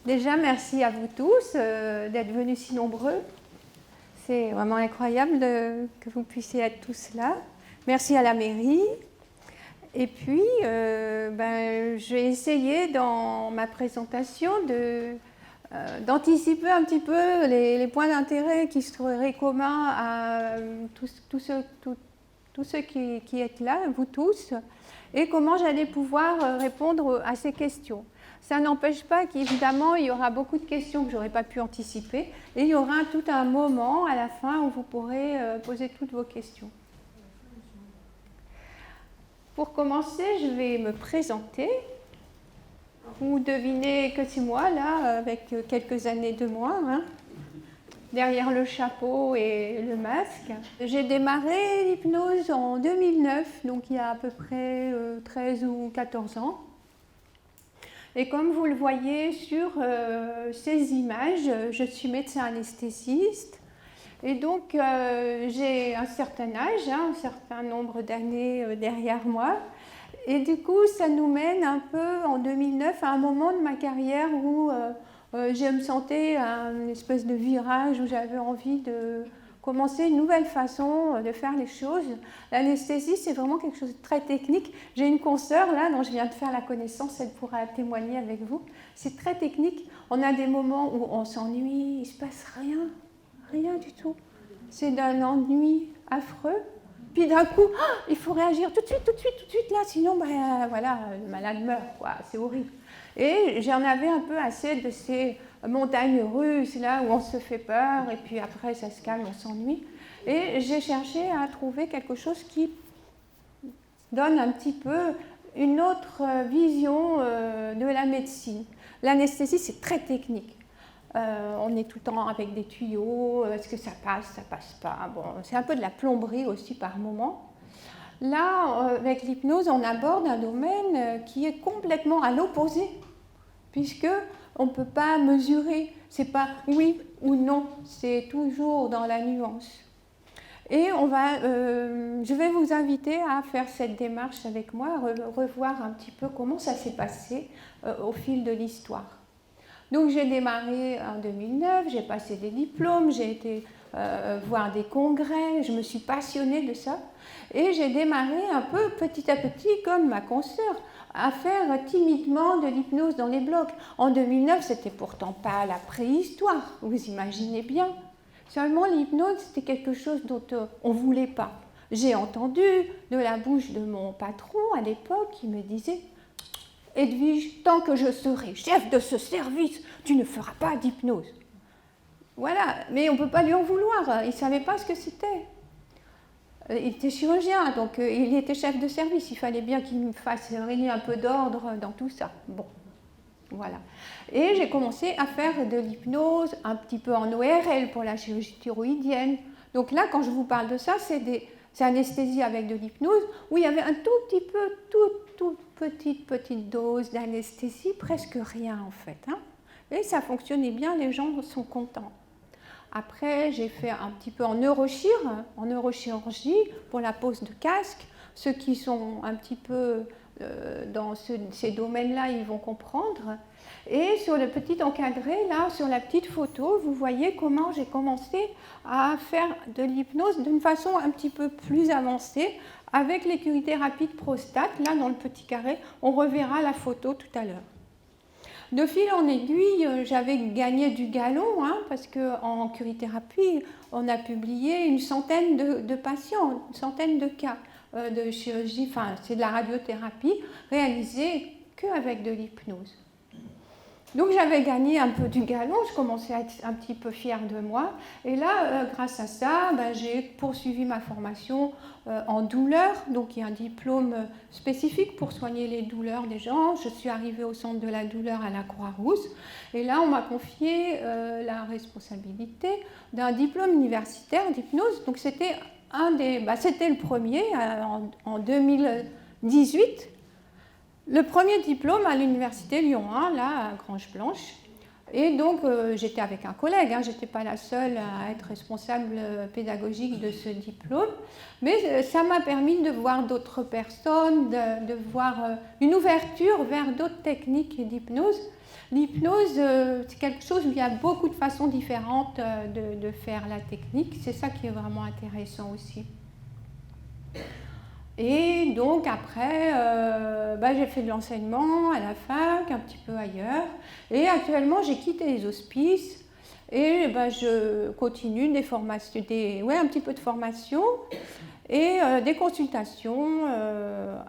Déjà, merci à vous tous d'être venus si nombreux. C'est vraiment incroyable que vous puissiez être tous là. Merci à la mairie. Et puis, je vais essayer dans ma présentation d'anticiper un petit peu les points d'intérêt qui seraient communs à tous ceux qui êtes là, vous tous, et comment j'allais pouvoir répondre à ces questions. Ça n'empêche pas qu'évidemment, il y aura beaucoup de questions que je n'aurais pas pu anticiper, et il y aura tout un moment à la fin où vous pourrez poser toutes vos questions. Pour commencer, je vais me présenter. Vous devinez que c'est moi, là, avec quelques années de moi, hein, derrière le chapeau et le masque. J'ai démarré l'hypnose en 2009, donc il y a à peu près 13 ou 14 ans. Et comme vous le voyez sur ces images, je suis médecin anesthésiste. Et donc, j'ai un certain âge, un certain nombre d'années derrière moi. Et du coup, ça nous mène un peu en 2009 à un moment de ma carrière où je me sentais à une espèce de virage, où j'avais envie de commencer une nouvelle façon de faire les choses. L'anesthésie, c'est vraiment quelque chose de très technique. J'ai une consoeur là dont je viens de faire la connaissance, elle pourra témoigner avec vous. C'est très technique. On a des moments où on s'ennuie, il ne se passe rien du tout. C'est d'un ennui affreux. Puis d'un coup, il faut réagir tout de suite là, sinon voilà, le malade meurt, quoi. C'est horrible. Et j'en avais un peu assez de ces montagnes russes là où on se fait peur et puis après ça se calme, on s'ennuie. Et j'ai cherché à trouver quelque chose qui donne un petit peu une autre vision de la médecine. L'anesthésie, c'est très technique. On est tout le temps avec des tuyaux, est-ce que ça passe pas. Bon, c'est un peu de la plomberie aussi par moment. Là, avec l'hypnose, on aborde un domaine qui est complètement à l'opposé, puisqu'on ne peut pas mesurer, c'est pas oui ou non, c'est toujours dans la nuance. Et je vais vous inviter à faire cette démarche avec moi, à revoir un petit peu comment ça s'est passé au fil de l'histoire. Donc j'ai démarré en 2009, j'ai passé des diplômes, j'ai été voir des congrès, je me suis passionnée de ça et j'ai démarré un peu petit à petit comme ma consoeur à faire timidement de l'hypnose dans les blocs. En 2009, c'était pourtant pas la préhistoire, vous imaginez bien. Seulement l'hypnose, c'était quelque chose dont on ne voulait pas. J'ai entendu de la bouche de mon patron à l'époque qui me disait « Edwige, tant que je serai chef de ce service, tu ne feras pas d'hypnose. » Voilà, mais on ne peut pas lui en vouloir, il ne savait pas ce que c'était. Il était chirurgien, donc il était chef de service, il fallait bien qu'il me fasse régner un peu d'ordre dans tout ça. Bon, voilà. Et j'ai commencé à faire de l'hypnose, un petit peu en ORL pour la chirurgie thyroïdienne. Donc là, quand je vous parle de ça, c'est anesthésie avec de l'hypnose, où il y avait un tout petit peu, toute petite dose d'anesthésie, presque rien en fait. Hein. Et ça fonctionnait bien, les gens sont contents. Après, j'ai fait un petit peu en neurochirurgie pour la pose de casque. Ceux qui sont un petit peu dans ces domaines-là, ils vont comprendre. Et sur le petit encadré, là, sur la petite photo, vous voyez comment j'ai commencé à faire de l'hypnose d'une façon un petit peu plus avancée avec l'écurie-thérapie de prostate. Là, dans le petit carré, on reverra la photo tout à l'heure. De fil en aiguille, j'avais gagné du galon, hein, parce qu'en curie-thérapie, on a publié une centaine de patients, une centaine de cas de chirurgie, enfin c'est de la radiothérapie réalisée qu'avec de l'hypnose. Donc j'avais gagné un peu du galon, je commençais à être un petit peu fière de moi. Et là, grâce à ça, j'ai poursuivi ma formation en douleur. Donc il y a un diplôme spécifique pour soigner les douleurs des gens. Je suis arrivée au centre de la douleur à la Croix-Rousse. Et là, on m'a confié la responsabilité d'un diplôme universitaire d'hypnose. Donc c'était c'était le premier en 2018. Le premier diplôme à l'université Lyon 1, là, à Grange-Blanche. Et donc, j'étais avec un collègue, hein, je n'étais pas la seule à être responsable pédagogique de ce diplôme, mais ça m'a permis de voir d'autres personnes, de voir une ouverture vers d'autres techniques d'hypnose. L'hypnose, c'est quelque chose où il y a beaucoup de façons différentes de faire la technique, c'est ça qui est vraiment intéressant aussi. Et donc après, j'ai fait de l'enseignement à la fac, un petit peu ailleurs. Et actuellement, j'ai quitté les hospices et je continue des formations, un petit peu de formation et des consultations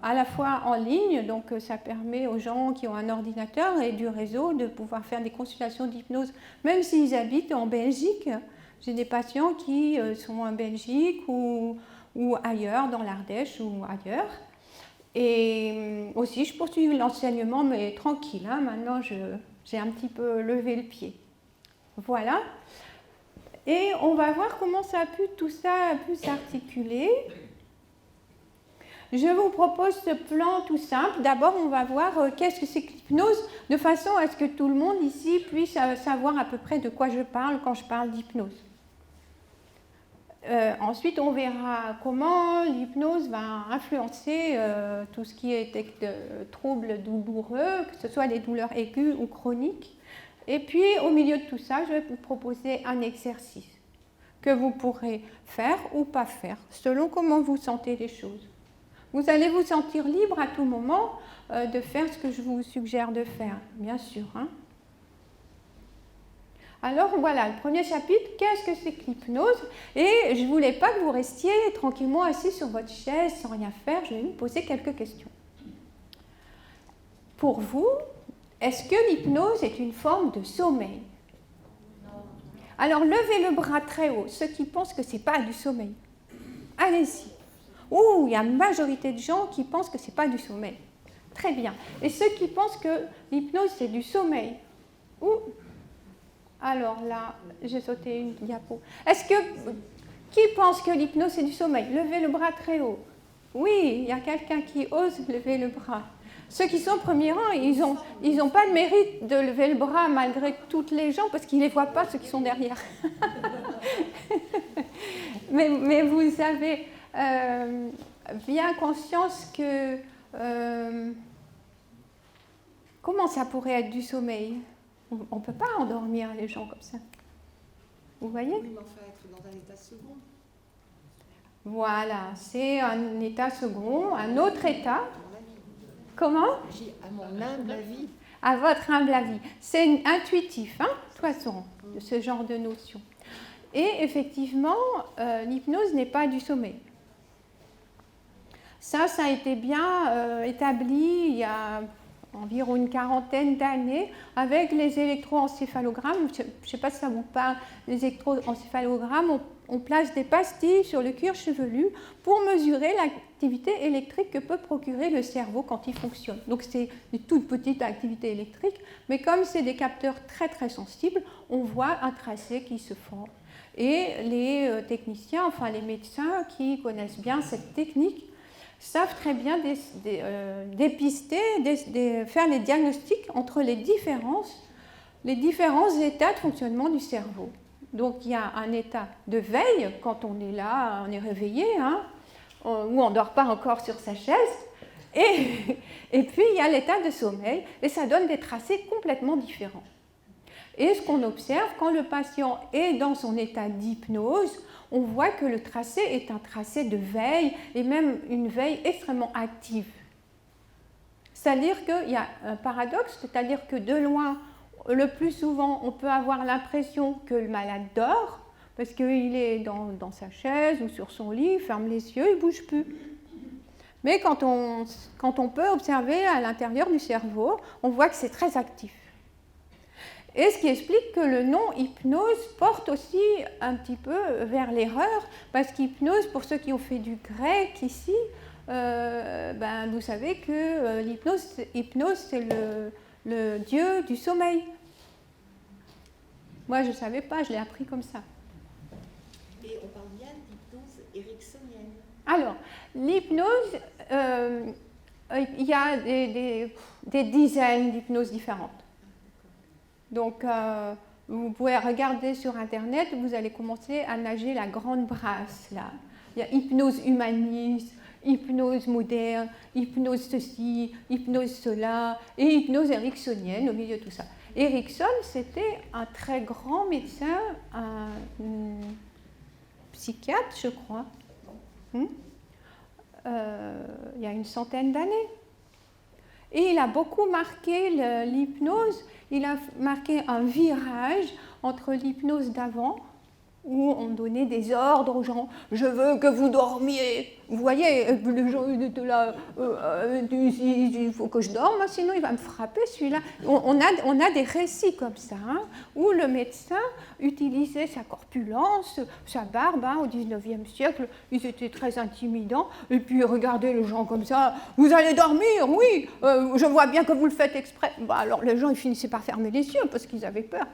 à la fois en ligne. Donc ça permet aux gens qui ont un ordinateur et du réseau de pouvoir faire des consultations d'hypnose, même s'ils habitent en Belgique. J'ai des patients qui sont en Belgique ou ailleurs, dans l'Ardèche ou ailleurs. Et aussi, je poursuis l'enseignement, mais tranquille. Hein, maintenant, j'ai un petit peu levé le pied. Voilà. Et on va voir comment tout ça a pu s'articuler. Je vous propose ce plan tout simple. D'abord, on va voir qu'est-ce que c'est que l'hypnose, de façon à ce que tout le monde ici puisse savoir à peu près de quoi je parle quand je parle d'hypnose. Ensuite, on verra comment l'hypnose va influencer tout ce qui est troubles douloureux, que ce soit des douleurs aiguës ou chroniques. Et puis, au milieu de tout ça, je vais vous proposer un exercice que vous pourrez faire ou pas faire, selon comment vous sentez les choses. Vous allez vous sentir libre à tout moment de faire ce que je vous suggère de faire, bien sûr. Hein. Alors voilà, le premier chapitre, qu'est-ce que c'est que l'hypnose? Et je ne voulais pas que vous restiez tranquillement assis sur votre chaise sans rien faire, je vais vous poser quelques questions. Pour vous, est-ce que l'hypnose est une forme de sommeil? Alors levez le bras très haut, ceux qui pensent que ce n'est pas du sommeil. Allez-y. Ouh, il y a une majorité de gens qui pensent que ce n'est pas du sommeil. Très bien. Et ceux qui pensent que l'hypnose c'est du sommeil? Ouh. Alors là, j'ai sauté une diapo. Qui pense que l'hypnose c'est du sommeil? Levez le bras très haut. Oui, il y a quelqu'un qui ose lever le bras. Ceux qui sont au premier rang, ils ont pas le mérite de lever le bras malgré toutes les gens parce qu'ils ne les voient pas, ceux qui sont derrière. mais vous avez bien conscience que... comment ça pourrait être du sommeil? On ne peut pas endormir les gens comme ça. Vous voyez? Oui, mais enfin, être dans un état second. Voilà, c'est un état second, un autre état. Comment? À mon humble avis. À votre humble avis. C'est intuitif, hein, de toute façon, de ce genre de notion. Et effectivement, l'hypnose n'est pas du sommeil. Ça a été bien établi il y a environ une quarantaine d'années avec les électroencéphalogrammes. Je ne sais pas si ça vous parle, les électroencéphalogrammes. On place des pastilles sur le cuir chevelu pour mesurer l'activité électrique que peut procurer le cerveau quand il fonctionne. Donc c'est une toute petite activité électrique, mais comme c'est des capteurs très très sensibles, on voit un tracé qui se forme. Et les techniciens, enfin les médecins qui connaissent bien cette technique, savent très bien dépister, faire les diagnostics entre les différents états de fonctionnement du cerveau. Donc il y a un état de veille, quand on est là, on est réveillé, hein, où on ne dort pas encore sur sa chaise, et puis il y a l'état de sommeil, et ça donne des tracés complètement différents. Et ce qu'on observe, quand le patient est dans son état d'hypnose, on voit que le tracé est un tracé de veille, et même une veille extrêmement active. C'est-à-dire qu'il y a un paradoxe, c'est-à-dire que de loin, le plus souvent, on peut avoir l'impression que le malade dort, parce qu'il est dans sa chaise ou sur son lit, il ferme les yeux, il ne bouge plus. Mais quand on peut observer à l'intérieur du cerveau, on voit que c'est très actif. Et ce qui explique que le nom hypnose porte aussi un petit peu vers l'erreur, parce qu'hypnose, pour ceux qui ont fait du grec ici, vous savez que l'hypnose, c'est le dieu du sommeil. Moi, je ne savais pas, je l'ai appris comme ça. Et on parle bien d'hypnose ericksonienne. Alors, l'hypnose, il y a des dizaines d'hypnoses différentes. Donc, vous pouvez regarder sur Internet, vous allez commencer à nager la grande brasse, là. Il y a hypnose humaniste, hypnose moderne, hypnose ceci, hypnose cela, et hypnose ericksonienne au milieu de tout ça. Erickson, c'était un très grand médecin, un psychiatre, je crois, il y a une centaine d'années. Et il a beaucoup marqué l'hypnose, il a marqué un virage entre l'hypnose d'avant, où on donnait des ordres aux gens. Je veux que vous dormiez. Vous voyez, les gens étaient là, il faut que je dorme, sinon il va me frapper celui-là. On a des récits comme ça, hein, où le médecin utilisait sa corpulence, sa barbe, hein, au XIXe siècle, ils étaient très intimidants, et puis regardez les gens comme ça, vous allez dormir, oui, je vois bien que vous le faites exprès. Bah, alors les gens ils finissaient par fermer les yeux parce qu'ils avaient peur.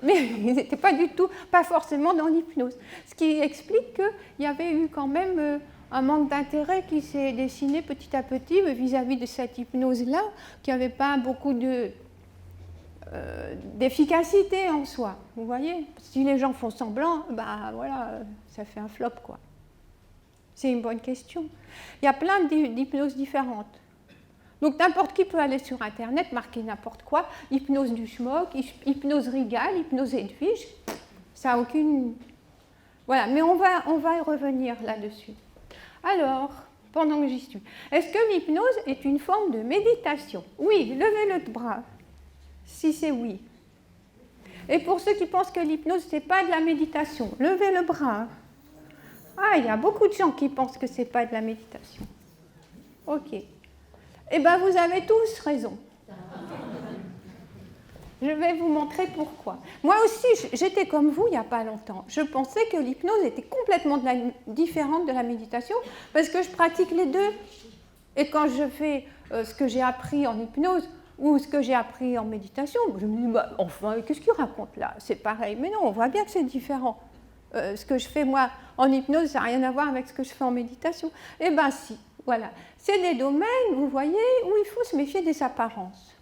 Mais ils n'étaient pas du tout, pas forcément dans l'hypnose. Ce qui explique qu'il y avait eu quand même un manque d'intérêt qui s'est dessiné petit à petit vis-à-vis de cette hypnose-là, qui n'avait pas beaucoup d'efficacité en soi. Vous voyez, si les gens font semblant, bah voilà, ça fait un flop, quoi. C'est une bonne question. Il y a plein d'hypnoses différentes. Donc n'importe qui peut aller sur Internet, marquer n'importe quoi, hypnose du schmock, hypnose Rigal, hypnose Edwige, ça n'a aucune... Voilà, mais on va y revenir là-dessus. Alors, pendant que j'y suis, est-ce que l'hypnose est une forme de méditation? Oui, levez le bras, si c'est oui. Et pour ceux qui pensent que l'hypnose, ce n'est pas de la méditation, levez le bras. Ah, il y a beaucoup de gens qui pensent que ce n'est pas de la méditation. Ok. Eh bien, vous avez tous raison. Je vais vous montrer pourquoi. Moi aussi, j'étais comme vous il n'y a pas longtemps. Je pensais que l'hypnose était complètement différente de la méditation parce que je pratique les deux. Et quand je fais ce que j'ai appris en hypnose ou ce que j'ai appris en méditation, je me dis, bah, enfin, qu'est-ce qu'il raconte là? C'est pareil. Mais non, on voit bien que c'est différent. Ce que je fais moi en hypnose, ça n'a rien à voir avec ce que je fais en méditation. Eh bien, si. Voilà, c'est des domaines, vous voyez, où il faut se méfier des apparences.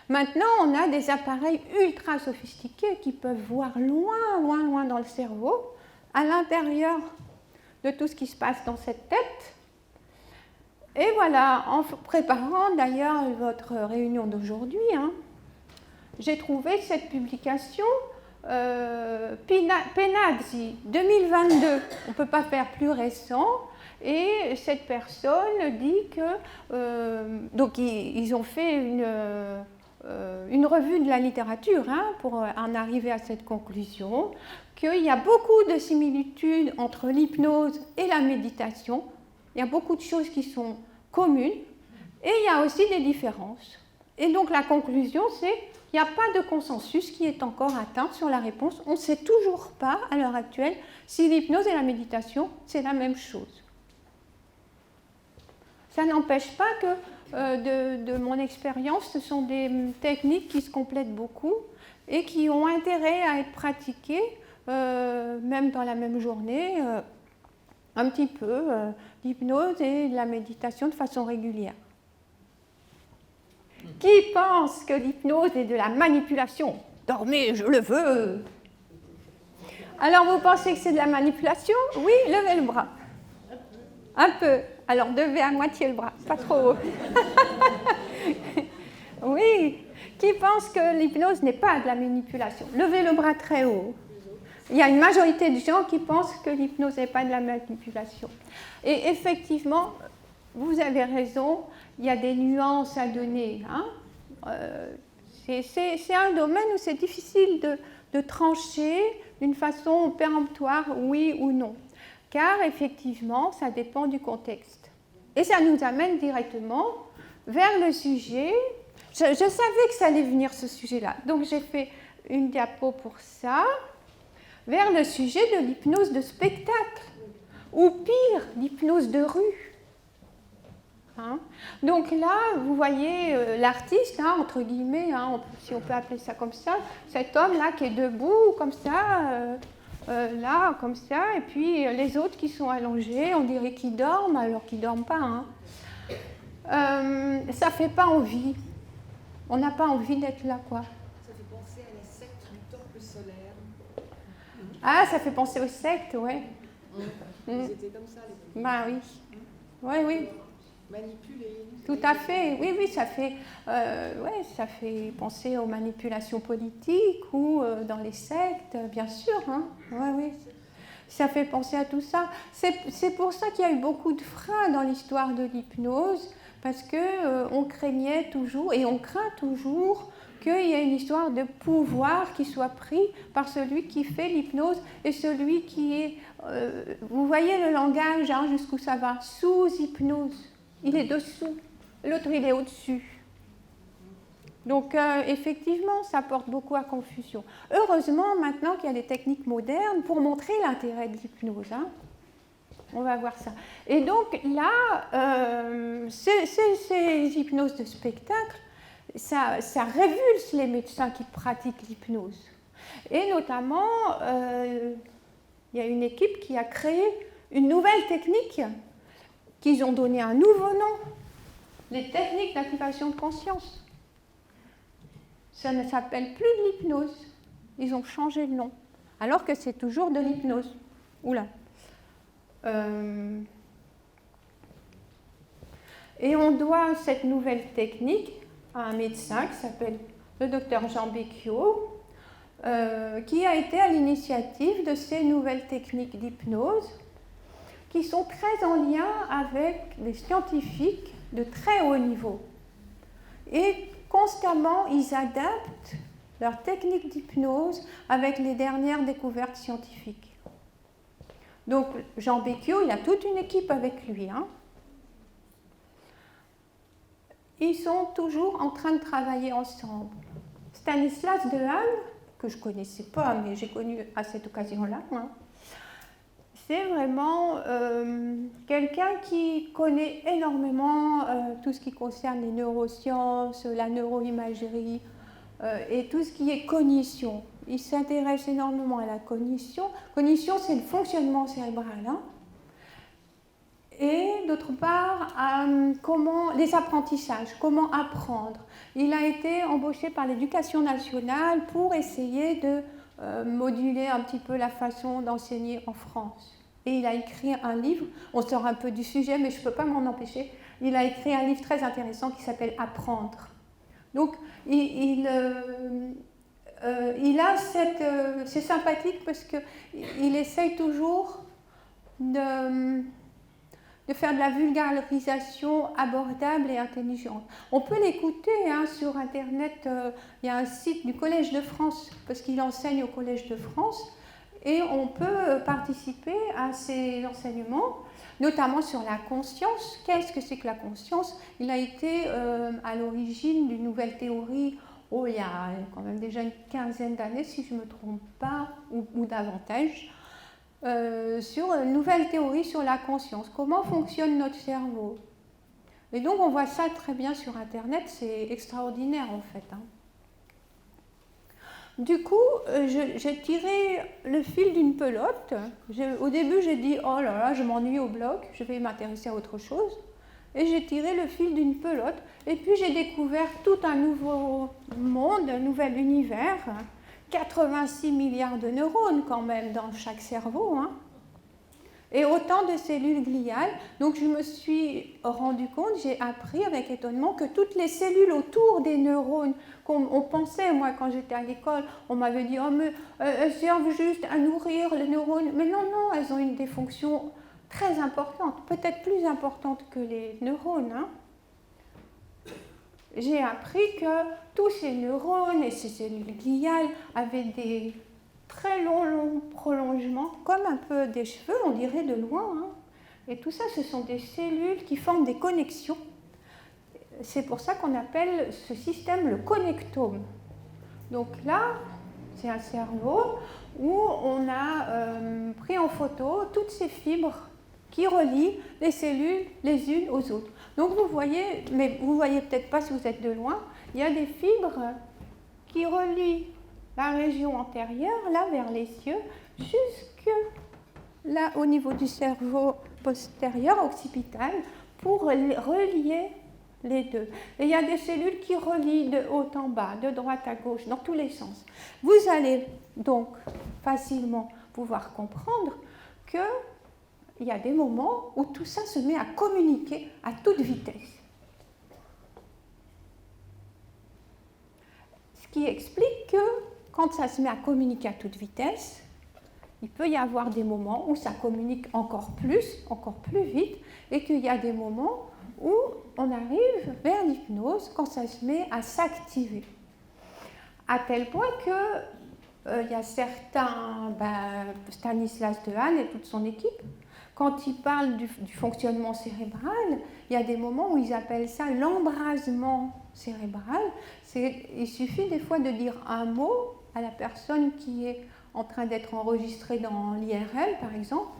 Maintenant, on a des appareils ultra sophistiqués qui peuvent voir loin, loin, loin dans le cerveau, à l'intérieur de tout ce qui se passe dans cette tête. Et voilà, en préparant d'ailleurs votre réunion d'aujourd'hui, hein, j'ai trouvé cette publication, Penazzi, 2022, on ne peut pas faire plus récent. Et cette personne dit que, donc ils ont fait une revue de la littérature, hein, pour en arriver à cette conclusion, qu'il y a beaucoup de similitudes entre l'hypnose et la méditation. Il y a beaucoup de choses qui sont communes et il y a aussi des différences. Et donc la conclusion, c'est qu'il n'y a pas de consensus qui est encore atteint sur la réponse. On ne sait toujours pas, à l'heure actuelle, si l'hypnose et la méditation, c'est la même chose. Ça n'empêche pas que, de mon expérience, ce sont des techniques qui se complètent beaucoup et qui ont intérêt à être pratiquées, même dans la même journée, un petit peu, l'hypnose et la méditation de façon régulière. Qui pense que l'hypnose est de la manipulation? Dormez, je le veux. Alors, vous pensez que c'est de la manipulation? Oui, levez le bras. Un peu. Alors, levez à moitié le bras, pas trop haut. Oui. Qui pense que l'hypnose n'est pas de la manipulation? Levez le bras très haut. Il y a une majorité de gens qui pensent que l'hypnose n'est pas de la manipulation. Et effectivement, vous avez raison, il y a des nuances à donner. Hein. C'est un domaine où c'est difficile de trancher d'une façon péremptoire, oui ou non. Car effectivement, ça dépend du contexte. Et ça nous amène directement vers le sujet. Je savais que ça allait venir, ce sujet-là. Donc j'ai fait une diapo pour ça, vers le sujet de l'hypnose de spectacle, ou pire, l'hypnose de rue. Hein? Donc là, vous voyez l'artiste, hein, entre guillemets, hein, si on peut appeler ça comme ça, cet homme-là qui est debout, comme ça, là, comme ça, et puis les autres qui sont allongés, on dirait qu'ils dorment, alors qu'ils ne dorment pas. Hein. Ça ne fait pas envie. On n'a pas envie d'être là, quoi. Ça fait solaire. Ah, ça fait penser aux sectes, ouais. Ils étaient comme ça, les Bah oui. Oui, oui. Manipulés. Tout à fait. Oui, oui, ça fait penser aux manipulations politiques ou dans les sectes, bien sûr. Hein. Oui, oui. Ça fait penser à tout ça. C'est pour ça qu'il y a eu beaucoup de freins dans l'histoire de l'hypnose, parce qu'on craignait toujours, et on craint toujours, qu'il y ait une histoire de pouvoir qui soit pris par celui qui fait l'hypnose et celui qui est... vous voyez le langage, hein, jusqu'où ça va, sous hypnose. Il est dessous, l'autre il est au-dessus. Donc effectivement, ça porte beaucoup à confusion. Heureusement, maintenant qu'il y a des techniques modernes pour montrer l'intérêt de l'hypnose. Hein. On va voir ça. Et donc là, ces hypnoses de spectacle, ça révulse les médecins qui pratiquent l'hypnose. Et notamment, il y a une équipe qui a créé une nouvelle technique qu'ils ont donné un nouveau nom, les techniques d'activation de conscience. Ça ne s'appelle plus de l'hypnose. Ils ont changé le nom, alors que c'est toujours de l'hypnose. Oula. Et on doit cette nouvelle technique à un médecin qui s'appelle le docteur Jean Becchiot, qui a été à l'initiative de ces nouvelles techniques d'hypnose qui sont très en lien avec des scientifiques de très haut niveau. Et constamment, ils adaptent leur technique d'hypnose avec les dernières découvertes scientifiques. Donc, Jean Becchiot, il a toute une équipe avec lui. Hein. Ils sont toujours en train de travailler ensemble. Stanislas Dehaene, que je ne connaissais pas, mais j'ai connu à cette occasion-là, hein, c'est vraiment quelqu'un qui connaît énormément tout ce qui concerne les neurosciences, la neuroimagerie et tout ce qui est cognition. Il s'intéresse énormément à la cognition. Cognition, c'est le fonctionnement cérébral. Hein. Et d'autre part, les apprentissages, comment apprendre. Il a été embauché par l'Éducation nationale pour essayer de moduler un petit peu la façon d'enseigner en France. Et il a écrit un livre, on sort un peu du sujet, mais je ne peux pas m'en empêcher. Il a écrit un livre très intéressant qui s'appelle « Apprendre ». Donc, c'est sympathique parce qu'il essaye toujours de faire de la vulgarisation abordable et intelligente. On peut l'écouter hein, sur Internet, il y a un site du Collège de France, parce qu'il enseigne au Collège de France, et on peut participer à ces enseignements, notamment sur la conscience. Qu'est-ce que c'est que la conscience? Il a été à l'origine d'une nouvelle théorie, il y a quand même déjà une quinzaine d'années, si je ne me trompe pas, ou davantage, sur une nouvelle théorie sur la conscience. Comment fonctionne notre cerveau? Et donc on voit ça très bien sur Internet, c'est extraordinaire en fait. Hein. Du coup, j'ai tiré le fil d'une pelote. Au début, j'ai dit « Oh là là, je m'ennuie au bloc, je vais m'intéresser à autre chose ». Et j'ai tiré le fil d'une pelote. Et puis, j'ai découvert tout un nouveau monde, un nouvel univers. 86 milliards de neurones quand même dans chaque cerveau. Hein. Et autant de cellules gliales. Donc, je me suis rendu compte, j'ai appris avec étonnement que toutes les cellules autour des neurones, on pensait, moi, quand j'étais à l'école, on m'avait dit « Oh, mais elles servent juste à nourrir les neurones ». Mais non, non, elles ont des fonctions très importantes, peut-être plus importantes que les neurones. Hein. J'ai appris que tous ces neurones et ces cellules gliales avaient des très longs prolongements, comme un peu des cheveux, on dirait de loin. Hein. Et tout ça, ce sont des cellules qui forment des connexions. C'est pour ça qu'on appelle ce système le connectome. Donc là, c'est un cerveau où on a pris en photo toutes ces fibres qui relient les cellules les unes aux autres. Donc vous voyez, mais vous ne voyez peut-être pas si vous êtes de loin, il y a des fibres qui relient la région antérieure, là vers les yeux, jusque là au niveau du cerveau postérieur, occipital, pour relier les deux. Et il y a des cellules qui relient de haut en bas, de droite à gauche, dans tous les sens. Vous allez donc facilement pouvoir comprendre qu'il y a des moments où tout ça se met à communiquer à toute vitesse. Ce qui explique que quand ça se met à communiquer à toute vitesse, il peut y avoir des moments où ça communique encore plus vite, et qu'il y a des moments où on arrive vers l'hypnose quand ça se met à s'activer. À tel point que il y a certains, Stanislas Dehaene et toute son équipe, quand ils parlent du fonctionnement cérébral, il y a des moments où ils appellent ça l'embrasement cérébral. Il suffit des fois de dire un mot à la personne qui est en train d'être enregistrée dans l'IRM, par exemple,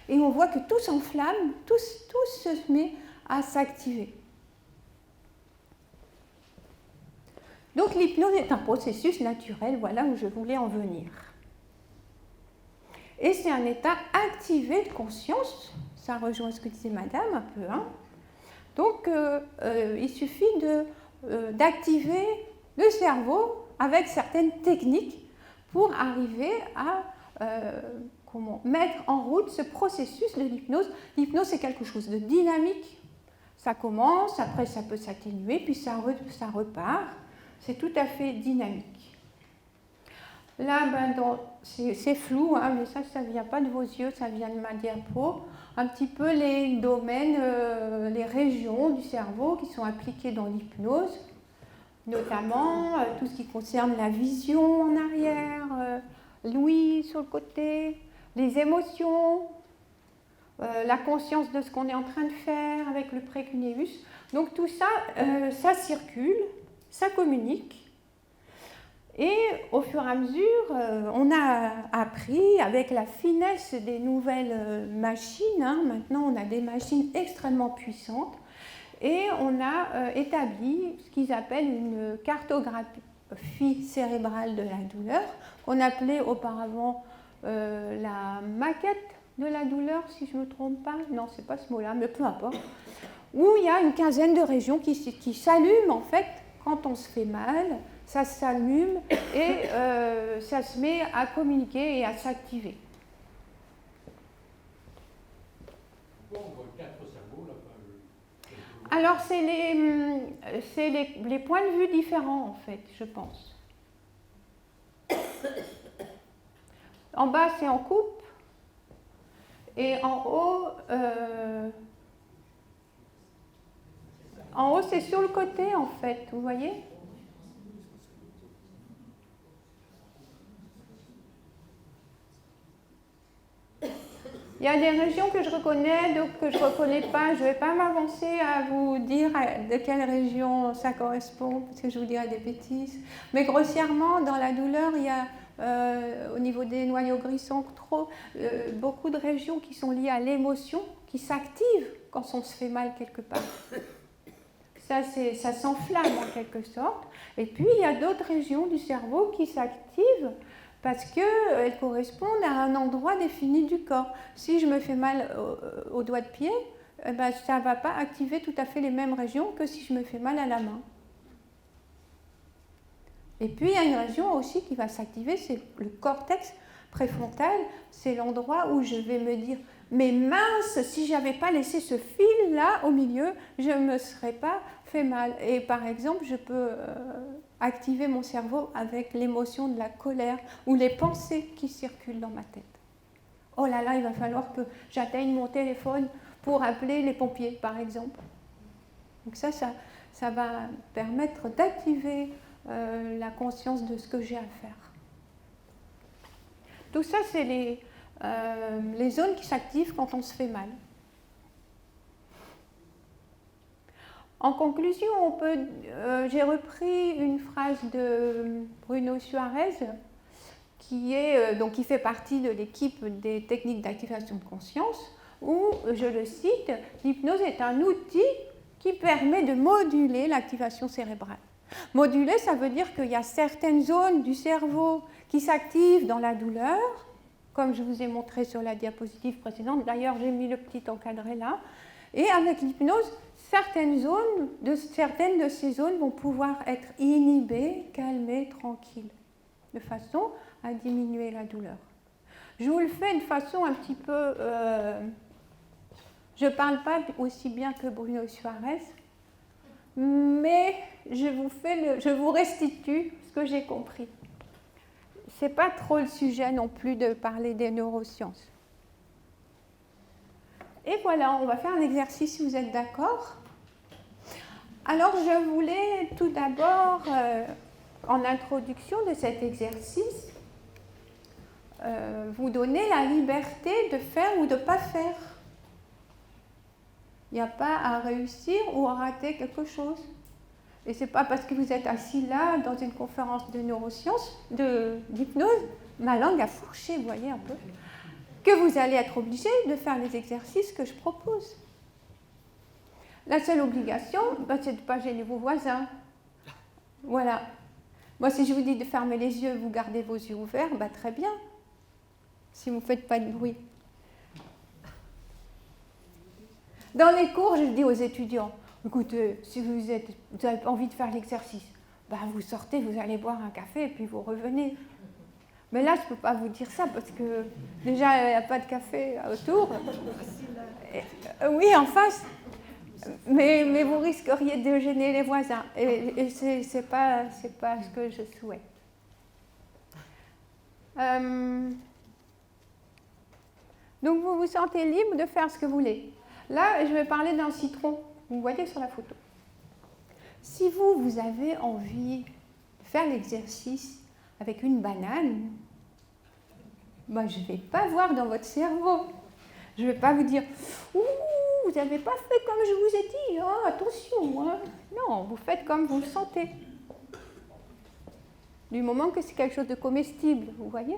et on voit que tout s'enflamme, tout se met à s'activer. Donc l'hypnose est un processus naturel, voilà où je voulais en venir. Et c'est un état activé de conscience, ça rejoint ce que disait Madame un peu. Hein. Donc il suffit d'activer le cerveau avec certaines techniques pour arriver à mettre en route ce processus de l'hypnose. L'hypnose, c'est quelque chose de dynamique. Ça commence, après ça peut s'atténuer, puis ça repart. C'est tout à fait dynamique. Là, c'est flou, hein, mais ça ne vient pas de vos yeux, ça vient de ma diapo. Un petit peu les domaines, les régions du cerveau qui sont impliquées dans l'hypnose, notamment tout ce qui concerne la vision en arrière, l'ouïe sur le côté, les émotions, la conscience de ce qu'on est en train de faire avec le précuneus. Donc tout ça, ça circule, ça communique. Et au fur et à mesure, on a appris avec la finesse des nouvelles machines, hein, maintenant on a des machines extrêmement puissantes, et on a établi ce qu'ils appellent une cartographie cérébrale de la douleur, qu'on appelait auparavant la maquette de la douleur, si je ne me trompe pas. Non, ce n'est pas ce mot-là, mais peu importe. Où il y a une quinzaine de régions qui s'allument, en fait, quand on se fait mal, ça s'allume et ça se met à communiquer et à s'activer. Pourquoi on voit 4 cerveaux là? Alors, c'est les points de vue différents, en fait, je pense. En bas, c'est en coupe. Et en haut, c'est sur le côté, en fait, vous voyez ? Il y a des régions que je reconnais, d'autres que je ne reconnais pas. Je ne vais pas m'avancer à vous dire de quelle région ça correspond, parce que je vous dirai des bêtises. Mais grossièrement, dans la douleur, il y a, au niveau des noyaux gris centraux, beaucoup de régions qui sont liées à l'émotion, qui s'activent quand on se fait mal quelque part. Ça s'enflamme en quelque sorte. Et puis, il y a d'autres régions du cerveau qui s'activent parce qu'elles correspondent à un endroit défini du corps. Si je me fais mal au doigt de pied, ça ne va pas activer tout à fait les mêmes régions que si je me fais mal à la main. Et puis, il y a une région aussi qui va s'activer, c'est le cortex préfrontal. C'est l'endroit où je vais me dire « Mais mince, si je n'avais pas laissé ce fil-là au milieu, je ne me serais pas fait mal. » Et par exemple, je peux activer mon cerveau avec l'émotion de la colère ou les pensées qui circulent dans ma tête. Oh là là, il va falloir que j'atteigne mon téléphone pour appeler les pompiers, par exemple. Donc ça va permettre d'activer la conscience de ce que j'ai à faire. Tout ça, c'est les zones qui s'activent quand on se fait mal. En conclusion, j'ai repris une phrase de Bruno Suarez, qui fait partie de l'équipe des techniques d'activation de conscience, où, je le cite, l'hypnose est un outil qui permet de moduler l'activation cérébrale. Moduler, ça veut dire qu'il y a certaines zones du cerveau qui s'activent dans la douleur, comme je vous ai montré sur la diapositive précédente. D'ailleurs, j'ai mis le petit encadré là. Et avec l'hypnose, certaines de ces zones vont pouvoir être inhibées, calmées, tranquilles, de façon à diminuer la douleur. Je vous le fais de façon un petit peu... je ne parle pas aussi bien que Bruno Suarez, mais je vous restitue ce que j'ai compris. Ce n'est pas trop le sujet non plus de parler des neurosciences. Et voilà, on va faire un exercice si vous êtes d'accord. Alors, je voulais tout d'abord, en introduction de cet exercice, vous donner la liberté de faire ou de ne pas faire. Il n'y a pas à réussir ou à rater quelque chose. Et ce n'est pas parce que vous êtes assis là, dans une conférence de neurosciences, d'hypnose, ma langue a fourché, vous voyez un peu, que vous allez être obligé de faire les exercices que je propose. La seule obligation, c'est de ne pas gêner vos voisins. Voilà. Moi, si je vous dis de fermer les yeux, vous gardez vos yeux ouverts, très bien. Si vous ne faites pas de bruit. Dans les cours, je dis aux étudiants, écoutez, si vous avez envie de faire l'exercice, vous sortez, vous allez boire un café et puis vous revenez. Mais là, je ne peux pas vous dire ça parce que déjà, il n'y a pas de café autour. Oui, en face. Mais vous risqueriez de gêner les voisins. Et ce n'est pas ce que je souhaite. Donc, vous vous sentez libre de faire ce que vous voulez. Là, je vais parler d'un citron. Vous voyez sur la photo. Si vous avez envie de faire l'exercice avec une banane, je ne vais pas voir dans votre cerveau. Je ne vais pas vous dire « Ouh, vous n'avez pas fait comme je vous ai dit, hein, attention hein. ». Non, vous faites comme vous le sentez. Du moment que c'est quelque chose de comestible, vous voyez.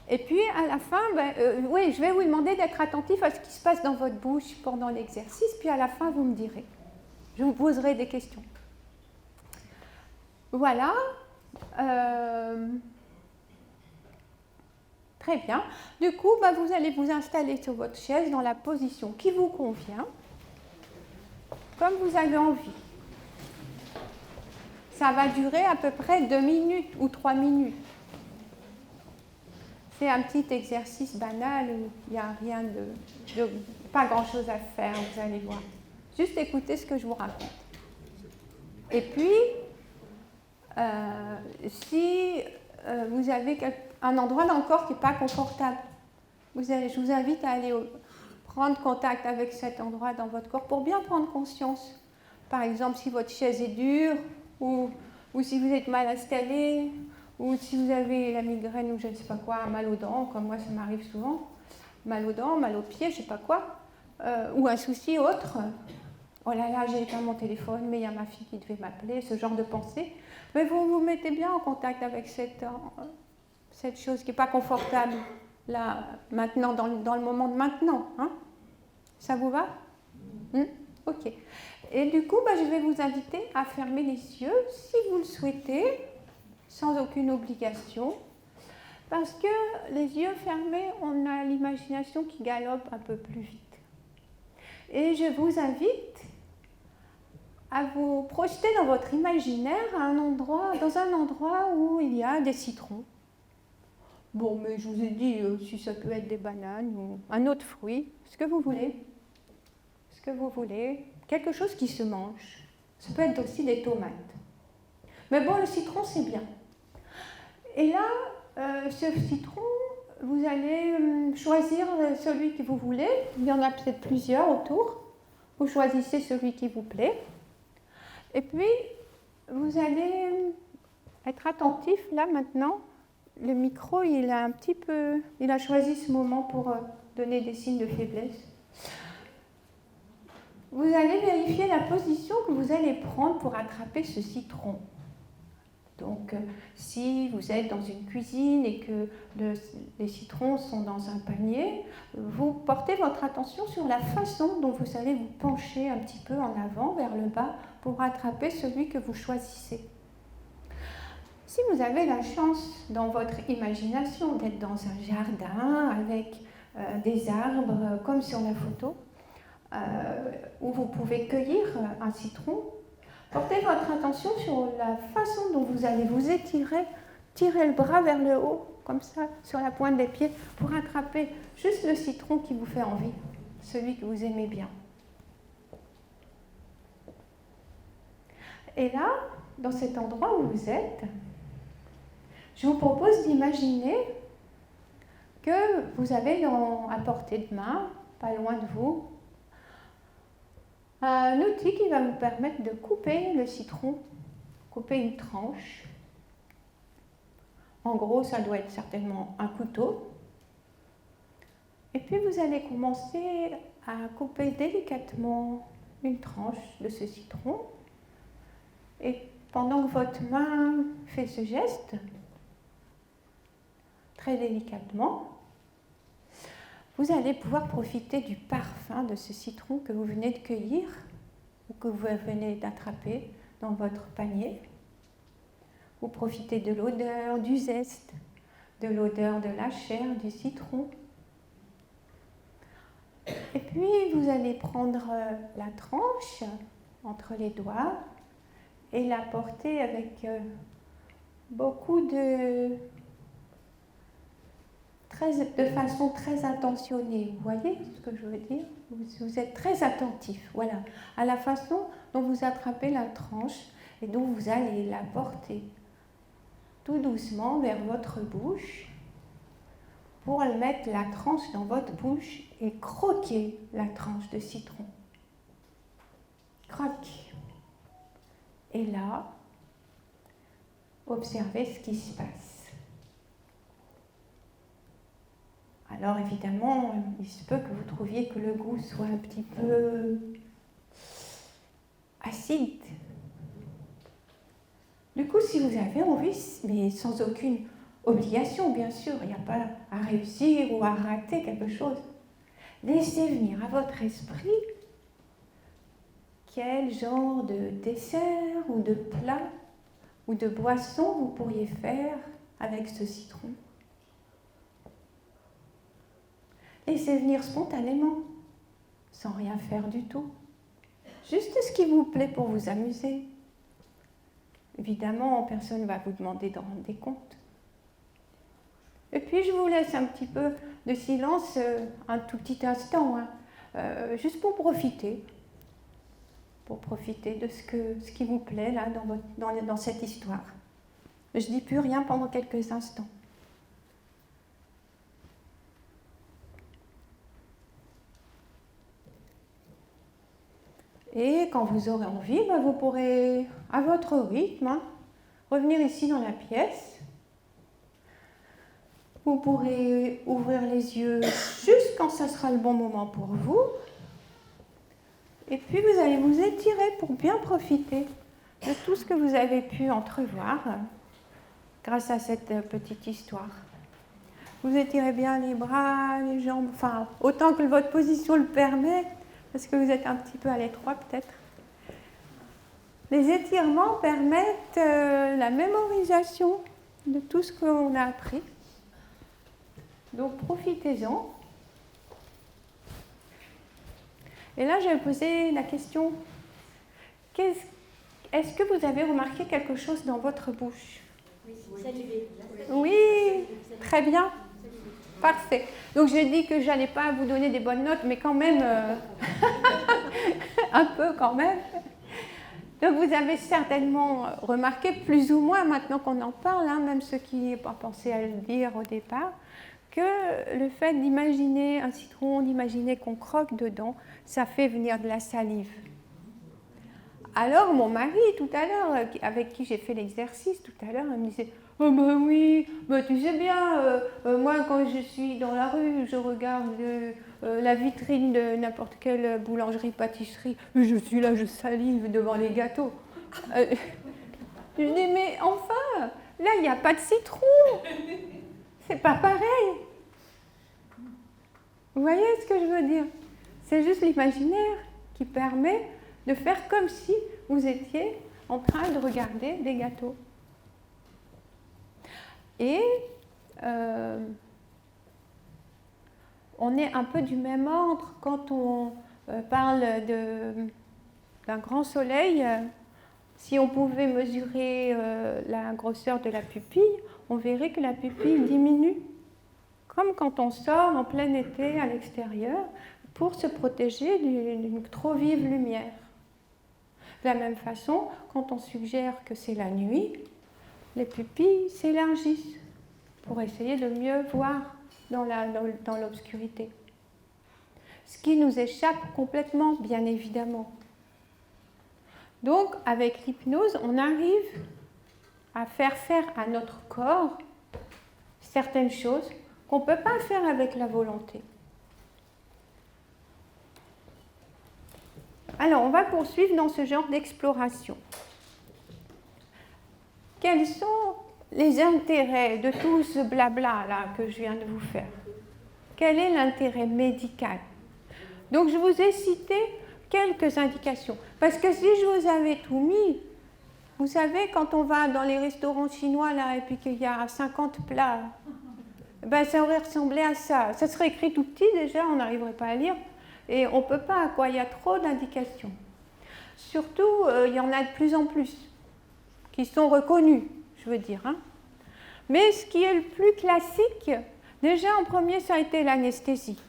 Et puis, à la fin, oui, je vais vous demander d'être attentif à ce qui se passe dans votre bouche pendant l'exercice, puis à la fin, vous me direz. Je vous poserai des questions. Voilà. Très bien. Du coup, vous allez vous installer sur votre chaise dans la position qui vous convient, comme vous avez envie. Ça va durer à peu près 2 minutes ou 3 minutes. C'est un petit exercice banal où il n'y a rien pas grand-chose à faire, vous allez voir. Juste écoutez ce que je vous raconte. Et puis, si vous avez un endroit dans le corps qui n'est pas confortable, je vous invite à aller prendre contact avec cet endroit dans votre corps pour bien prendre conscience. Par exemple, si votre chaise est dure, ou si vous êtes mal installé, ou si vous avez la migraine ou je ne sais pas quoi, mal aux dents, comme moi ça m'arrive souvent, mal aux dents, mal aux pieds, je ne sais pas quoi, ou un souci autre. Oh là là, j'ai éteint mon téléphone, mais il y a ma fille qui devait m'appeler, ce genre de pensée. Mais vous vous mettez bien en contact avec cette chose qui n'est pas confortable, là, maintenant, dans le moment de maintenant. Hein? Ça vous va? Ok. Et du coup, je vais vous inviter à fermer les yeux, si vous le souhaitez, sans aucune obligation, parce que les yeux fermés, on a l'imagination qui galope un peu plus vite. Et je vous invite à vous projeter dans votre imaginaire dans un endroit où il y a des citrons. Bon, mais je vous ai dit, si ça peut être des bananes ou un autre fruit, ce que vous voulez. Ce que vous voulez. Quelque chose qui se mange. Ça peut être aussi des tomates. Mais bon, le citron, c'est bien. Et là, ce citron, vous allez choisir celui que vous voulez. Il y en a peut-être plusieurs autour. Vous choisissez celui qui vous plaît. Et puis, vous allez être attentif, là, maintenant. Le micro, il a choisi ce moment pour donner des signes de faiblesse. Vous allez vérifier la position que vous allez prendre pour attraper ce citron. Donc, si vous êtes dans une cuisine et que les citrons sont dans un panier, vous portez votre attention sur la façon dont vous allez vous pencher un petit peu en avant, vers le bas, pour attraper celui que vous choisissez. Si vous avez la chance, dans votre imagination, d'être dans un jardin avec des arbres, comme sur la photo, où vous pouvez cueillir un citron. Portez votre attention sur la façon dont vous allez vous étirer, tirer le bras vers le haut, comme ça, sur la pointe des pieds, pour attraper juste le citron qui vous fait envie, celui que vous aimez bien. Et là, dans cet endroit où vous êtes, je vous propose d'imaginer que vous avez à portée de main, pas loin de vous, un outil qui va vous permettre de couper le citron, couper une tranche. En gros, ça doit être certainement un couteau. Et puis vous allez commencer à couper délicatement une tranche de ce citron. Et pendant que votre main fait ce geste, très délicatement, vous allez pouvoir profiter du parfum de ce citron que vous venez de cueillir ou que vous venez d'attraper dans votre panier. Vous profitez de l'odeur du zeste, de l'odeur de la chair du citron. Et puis vous allez prendre la tranche entre les doigts et la porter avec de façon très intentionnée. Vous voyez ce que je veux dire ? Vous êtes très attentif, voilà, à la façon dont vous attrapez la tranche et dont vous allez la porter tout doucement vers votre bouche pour mettre la tranche dans votre bouche et croquer la tranche de citron. Croque. Et là, observez ce qui se passe. Alors évidemment, il se peut que vous trouviez que le goût soit un petit peu acide. Du coup, si vous avez envie, mais sans aucune obligation, bien sûr, il n'y a pas à réussir ou à rater quelque chose, laissez venir à votre esprit quel genre de dessert ou de plat ou de boisson vous pourriez faire avec ce citron. Laissez venir spontanément, sans rien faire du tout. Juste ce qui vous plaît pour vous amuser. Évidemment, personne ne va vous demander d'en rendre des comptes. Et puis, je vous laisse un petit peu de silence, un tout petit instant, juste pour profiter de ce qui vous plaît là, dans cette histoire. Je ne dis plus rien pendant quelques instants. Et quand vous aurez envie, vous pourrez, à votre rythme, revenir ici dans la pièce. Vous pourrez ouvrir les yeux juste quand ça sera le bon moment pour vous. Et puis vous allez vous étirer pour bien profiter de tout ce que vous avez pu entrevoir grâce à cette petite histoire. Vous étirez bien les bras, les jambes, enfin autant que votre position le permet. Parce que vous êtes un petit peu à l'étroit peut-être. Les étirements permettent la mémorisation de tout ce qu'on a appris. Donc profitez-en. Et là, je vais poser la question, est-ce que vous avez remarqué quelque chose dans votre bouche ? Oui, très bien. Parfait. Donc j'ai dit que je n'allais pas vous donner des bonnes notes, mais quand même, un peu quand même. Donc vous avez certainement remarqué, plus ou moins maintenant qu'on en parle, même ceux qui n'ont pas pensé à le dire au départ, que le fait d'imaginer un citron, d'imaginer qu'on croque dedans, ça fait venir de la salive. Alors mon mari, tout à l'heure, avec qui j'ai fait l'exercice tout à l'heure, il me disait « Oh ben oui, tu sais bien, moi quand je suis dans la rue, je regarde la vitrine de n'importe quelle boulangerie-pâtisserie, je suis là, je salive devant les gâteaux. » Je dis « Mais enfin, là il n'y a pas de citron, c'est pas pareil. » Vous voyez ce que je veux dire ? C'est juste l'imaginaire qui permet de faire comme si vous étiez en train de regarder des gâteaux. Et on est un peu du même ordre quand on parle d'un grand soleil. Si on pouvait mesurer la grosseur de la pupille, on verrait que la pupille diminue, comme quand on sort en plein été à l'extérieur pour se protéger d'une trop vive lumière. De la même façon, quand on suggère que c'est la nuit, les pupilles s'élargissent pour essayer de mieux voir dans l'obscurité. Ce qui nous échappe complètement, bien évidemment. Donc, avec l'hypnose, on arrive à faire à notre corps certaines choses qu'on ne peut pas faire avec la volonté. Alors, on va poursuivre dans ce genre d'exploration. Quels sont les intérêts de tout ce blabla là que je viens de vous faire? Quel est l'intérêt médical? Donc, je vous ai cité quelques indications. Parce que si je vous avais tout mis, vous savez, quand on va dans les restaurants chinois là et puis qu'il y a 50 plats, ben, ça aurait ressemblé à ça. Ça serait écrit tout petit déjà, on n'arriverait pas à lire. Et on ne peut pas, quoi, il y a trop d'indications. Surtout, il y en a de plus en plus qui sont reconnus, je veux dire. Hein. Mais ce qui est le plus classique, déjà en premier, ça a été l'anesthésie.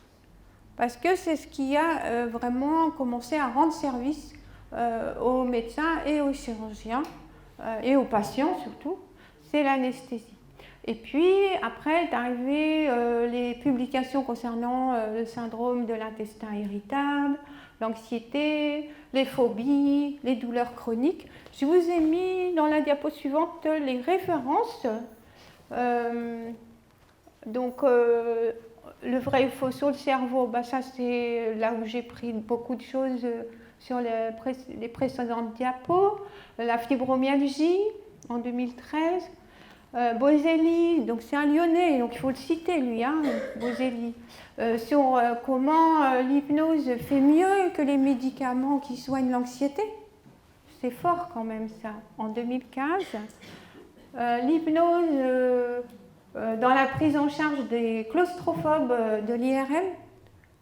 Parce que c'est ce qui a vraiment commencé à rendre service aux médecins et aux chirurgiens, et aux patients surtout, c'est l'anesthésie. Et puis, après est arrivé les publications concernant le syndrome de l'intestin irritable, l'anxiété, les phobies, les douleurs chroniques. Je vous ai mis dans la diapo suivante les références. Le vrai et faux sur le cerveau, bah ça c'est là où j'ai pris beaucoup de choses sur les précédentes diapos. La fibromyalgie en 2013. Boselli, donc c'est un Lyonnais, donc il faut le citer lui, hein, Boselli, sur comment l'hypnose fait mieux que les médicaments qui soignent l'anxiété. C'est fort quand même ça, en 2015. L'hypnose dans la prise en charge des claustrophobes de l'IRM,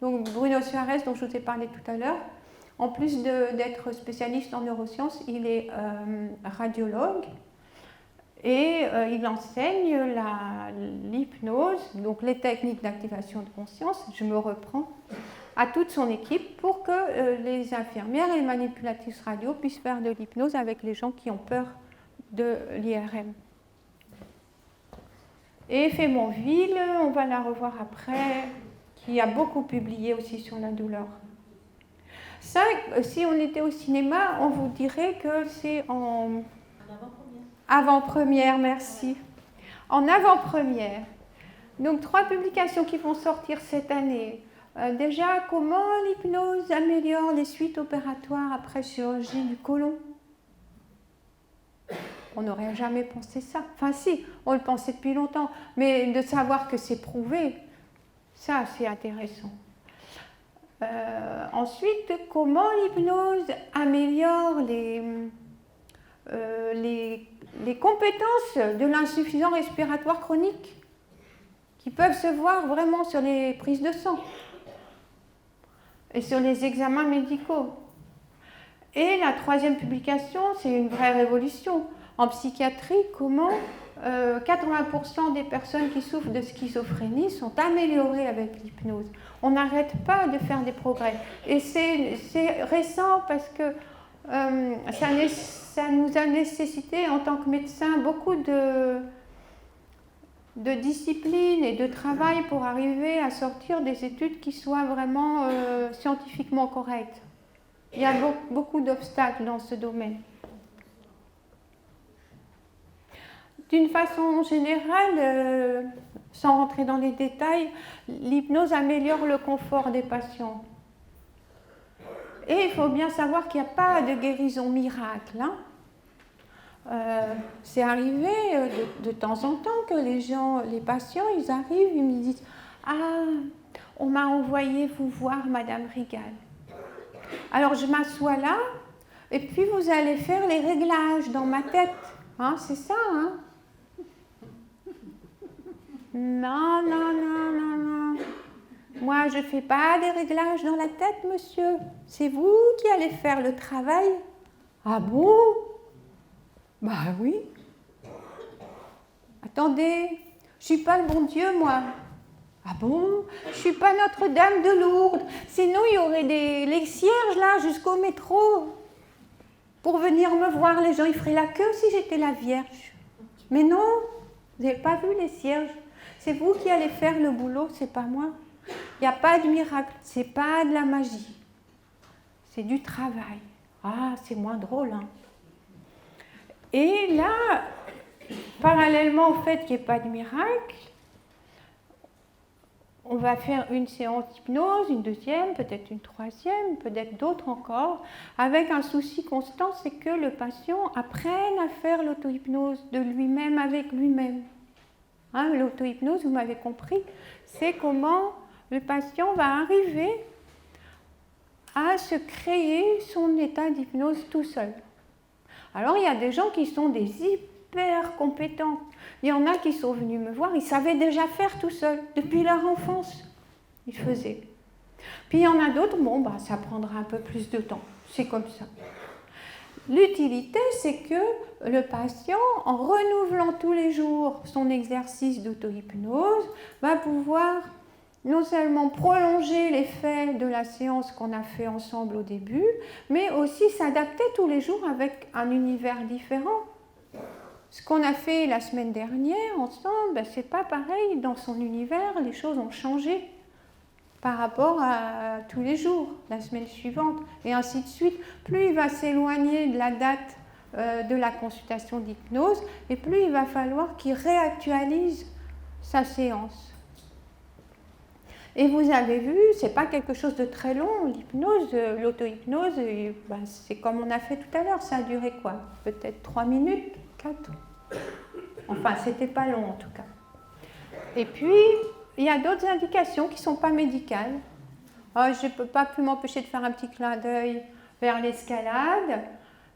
donc Bruno Suarez dont je vous ai parlé tout à l'heure. En plus d'être spécialiste en neurosciences, il est radiologue. Et il enseigne l'hypnose, donc les techniques d'activation de conscience, je me reprends, à toute son équipe pour que les infirmières et les manipulatrices radio puissent faire de l'hypnose avec les gens qui ont peur de l'IRM. Et Fémonville, on va la revoir après, qui a beaucoup publié aussi sur la douleur. Ça, si on était au cinéma, on vous dirait que c'est en... Avant-première, merci. En avant-première. Donc, 3 publications qui vont sortir cette année. Déjà, comment l'hypnose améliore les suites opératoires après chirurgie du côlon? On n'aurait jamais pensé ça. Enfin, si, on le pensait depuis longtemps. Mais de savoir que c'est prouvé, ça, c'est intéressant. Ensuite, comment l'hypnose améliore les compétences de l'insuffisance respiratoire chronique qui peuvent se voir vraiment sur les prises de sang et sur les examens médicaux. Et la 3e publication, c'est une vraie révolution. En psychiatrie, comment 80% des personnes qui souffrent de schizophrénie sont améliorées avec l'hypnose. On n'arrête pas de faire des progrès. Et c'est récent parce que ça nous a nécessité, en tant que médecins, beaucoup de discipline et de travail pour arriver à sortir des études qui soient vraiment scientifiquement correctes. Il y a beaucoup d'obstacles dans ce domaine. D'une façon générale, sans rentrer dans les détails, l'hypnose améliore le confort des patients. Et il faut bien savoir qu'il n'y a pas de guérison miracle. Hein. C'est arrivé de temps en temps que les patients, ils arrivent, ils me disent « Ah, on m'a envoyé vous voir Madame Rigal. Alors je m'assois là, et puis vous allez faire les réglages dans ma tête. Hein, c'est ça, hein? Non. Moi, je ne fais pas des réglages dans la tête, monsieur. C'est vous qui allez faire le travail. Ah bon? Bah oui. Attendez, je ne suis pas le bon Dieu, moi. Ah bon? Je ne suis pas Notre-Dame de Lourdes. Sinon, il y aurait les cierges là jusqu'au métro. Pour venir me voir, les gens, ils feraient la queue si j'étais la Vierge. Mais non, vous n'avez pas vu les cierges. C'est vous qui allez faire le boulot, c'est pas moi. Il n'y a pas de miracle, c'est pas de la magie. C'est du travail. Ah, c'est moins drôle, hein. Et là, parallèlement au fait qu'il n'y ait pas de miracle, on va faire une séance d'hypnose, une deuxième, peut-être une troisième, peut-être d'autres encore, avec un souci constant, c'est que le patient apprenne à faire l'auto-hypnose de lui-même avec lui-même. Hein, l'auto-hypnose, vous m'avez compris, c'est comment le patient va arriver à se créer son état d'hypnose tout seul. Alors, il y a des gens qui sont des hyper compétents. Il y en a qui sont venus me voir, ils savaient déjà faire tout seuls, depuis leur enfance. Ils faisaient. Puis il y en a d'autres, bon, bah, ça prendra un peu plus de temps. C'est comme ça. L'utilité, c'est que le patient, en renouvelant tous les jours son exercice d'auto-hypnose, va pouvoir non seulement prolonger l'effet de la séance qu'on a fait ensemble au début, mais aussi s'adapter tous les jours avec un univers différent. Ce qu'on a fait la semaine dernière ensemble, ben, c'est pas pareil. Dans son univers, les choses ont changé par rapport à tous les jours, la semaine suivante, et ainsi de suite. Plus il va s'éloigner de la date de la consultation d'hypnose, et plus il va falloir qu'il réactualise sa séance. Et vous avez vu, c'est pas quelque chose de très long, l'hypnose, l'auto-hypnose, ben, c'est comme on a fait tout à l'heure, ça a duré quoi? Peut-être 3 minutes, 4. Enfin, c'était pas long en tout cas. Et puis, il y a d'autres indications qui ne sont pas médicales. Oh, je ne peux pas plus m'empêcher de faire un petit clin d'œil vers l'escalade,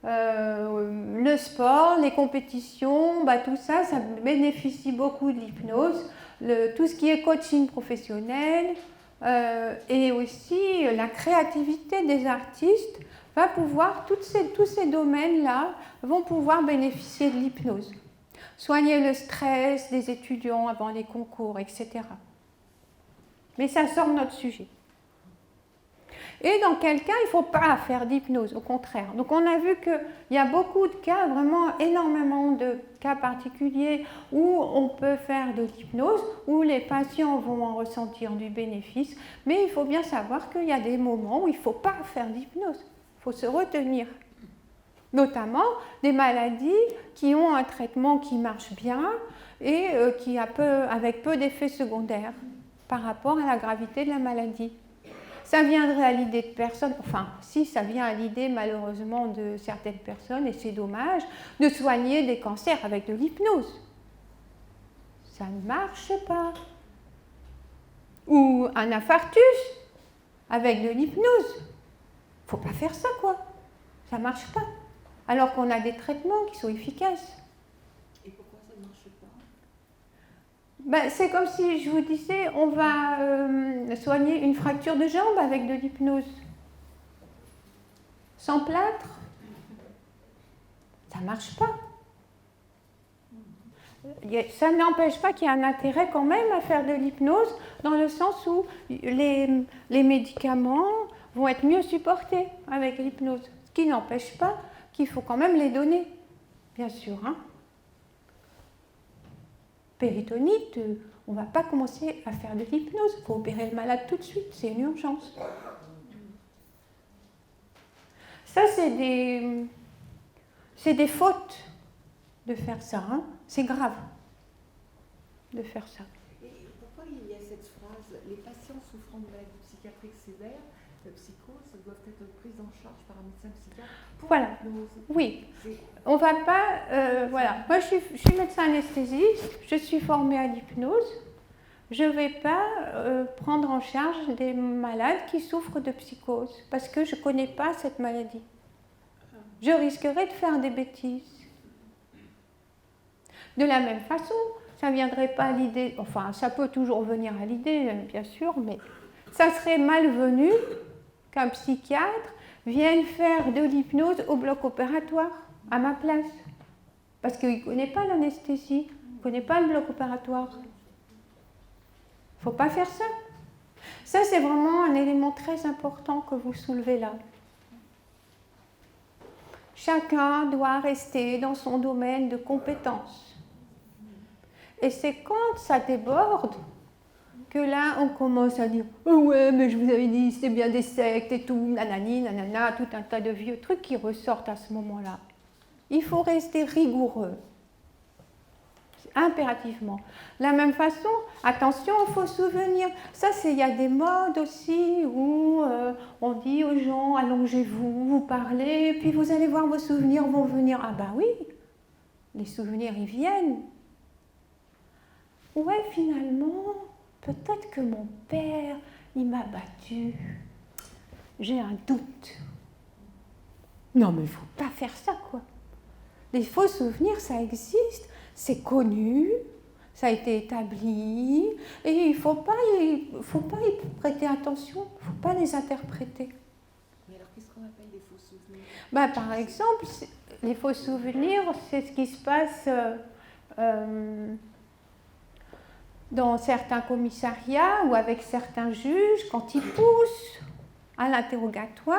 le sport, les compétitions, bah, tout ça, ça bénéficie beaucoup de l'hypnose. Tout ce qui est coaching professionnel et aussi la créativité des artistes va pouvoir, tous ces domaines-là vont pouvoir bénéficier de l'hypnose. Soigner le stress des étudiants avant les concours, etc. Mais ça sort de notre sujet. Et dans quel cas il ne faut pas faire d'hypnose, au contraire. Donc on a vu qu'il y a beaucoup de cas, vraiment énormément de cas particuliers où on peut faire de l'hypnose, où les patients vont en ressentir du bénéfice, mais il faut bien savoir qu'il y a des moments où il ne faut pas faire d'hypnose, il faut se retenir. Notamment des maladies qui ont un traitement qui marche bien et avec peu d'effets secondaires par rapport à la gravité de la maladie. Ça viendrait à l'idée de personnes, enfin, si ça vient à l'idée malheureusement de certaines personnes, et c'est dommage, de soigner des cancers avec de l'hypnose. Ça ne marche pas. Ou un infarctus avec de l'hypnose. Il ne faut pas faire ça, quoi. Ça ne marche pas. Alors qu'on a des traitements qui sont efficaces. Et pourquoi ça ne marche pas? Ben, c'est comme si je vous disais, on va soigner une fracture de jambe avec de l'hypnose. Sans plâtre, ça ne marche pas. Ça n'empêche pas qu'il y a un intérêt quand même à faire de l'hypnose, dans le sens où les médicaments vont être mieux supportés avec l'hypnose. Ce qui n'empêche pas qu'il faut quand même les donner, bien sûr. Hein. Péritonite, on ne va pas commencer à faire de l'hypnose, il faut opérer le malade tout de suite, c'est une urgence. Ça, c'est des fautes de faire ça, hein. C'est grave de faire ça. Et pourquoi il y a cette phrase, les patients souffrant de maladies psychiatriques sévères, de psychose, doivent être pris en charge par un médecin psychiatre? Voilà, oui. On va pas, voilà. Moi, je suis médecin anesthésiste, je suis formée à l'hypnose. Je ne vais pas prendre en charge des malades qui souffrent de psychose parce que je ne connais pas cette maladie. Je risquerais de faire des bêtises. De la même façon, ça ne viendrait pas à l'idée, enfin, ça peut toujours venir à l'idée, bien sûr, mais Ça serait malvenu qu'un psychiatre vienne faire de l'hypnose au bloc opératoire à ma place. Parce qu'il ne connaît pas l'anesthésie, il ne connaît pas le bloc opératoire. Il ne faut pas faire ça. Ça, c'est vraiment un élément très important que vous soulevez là. Chacun doit rester dans son domaine de compétence. Et c'est quand ça déborde que là, on commence à dire « Oh ouais, mais je vous avais dit, c'était bien des sectes et tout, nanani, nanana », tout un tas de vieux trucs qui ressortent à ce moment-là. Il faut rester rigoureux, impérativement. De la même façon, attention aux faux souvenirs. Ça, il y a des modes aussi où on dit aux gens « Allongez-vous, vous parlez, puis vous allez voir vos souvenirs vont venir. » Ah bah oui, les souvenirs, ils viennent. Ouais, finalement, peut-être que mon père, il m'a battu. J'ai un doute. Non, mais il ne faut pas faire ça, quoi. Les faux souvenirs, ça existe, c'est connu, ça a été établi, et il ne faut pas y prêter attention, il ne faut pas les interpréter. Mais alors, qu'est-ce qu'on appelle des faux souvenirs? Par exemple, les faux souvenirs, c'est ce qui se passe dans certains commissariats ou avec certains juges, quand ils poussent à l'interrogatoire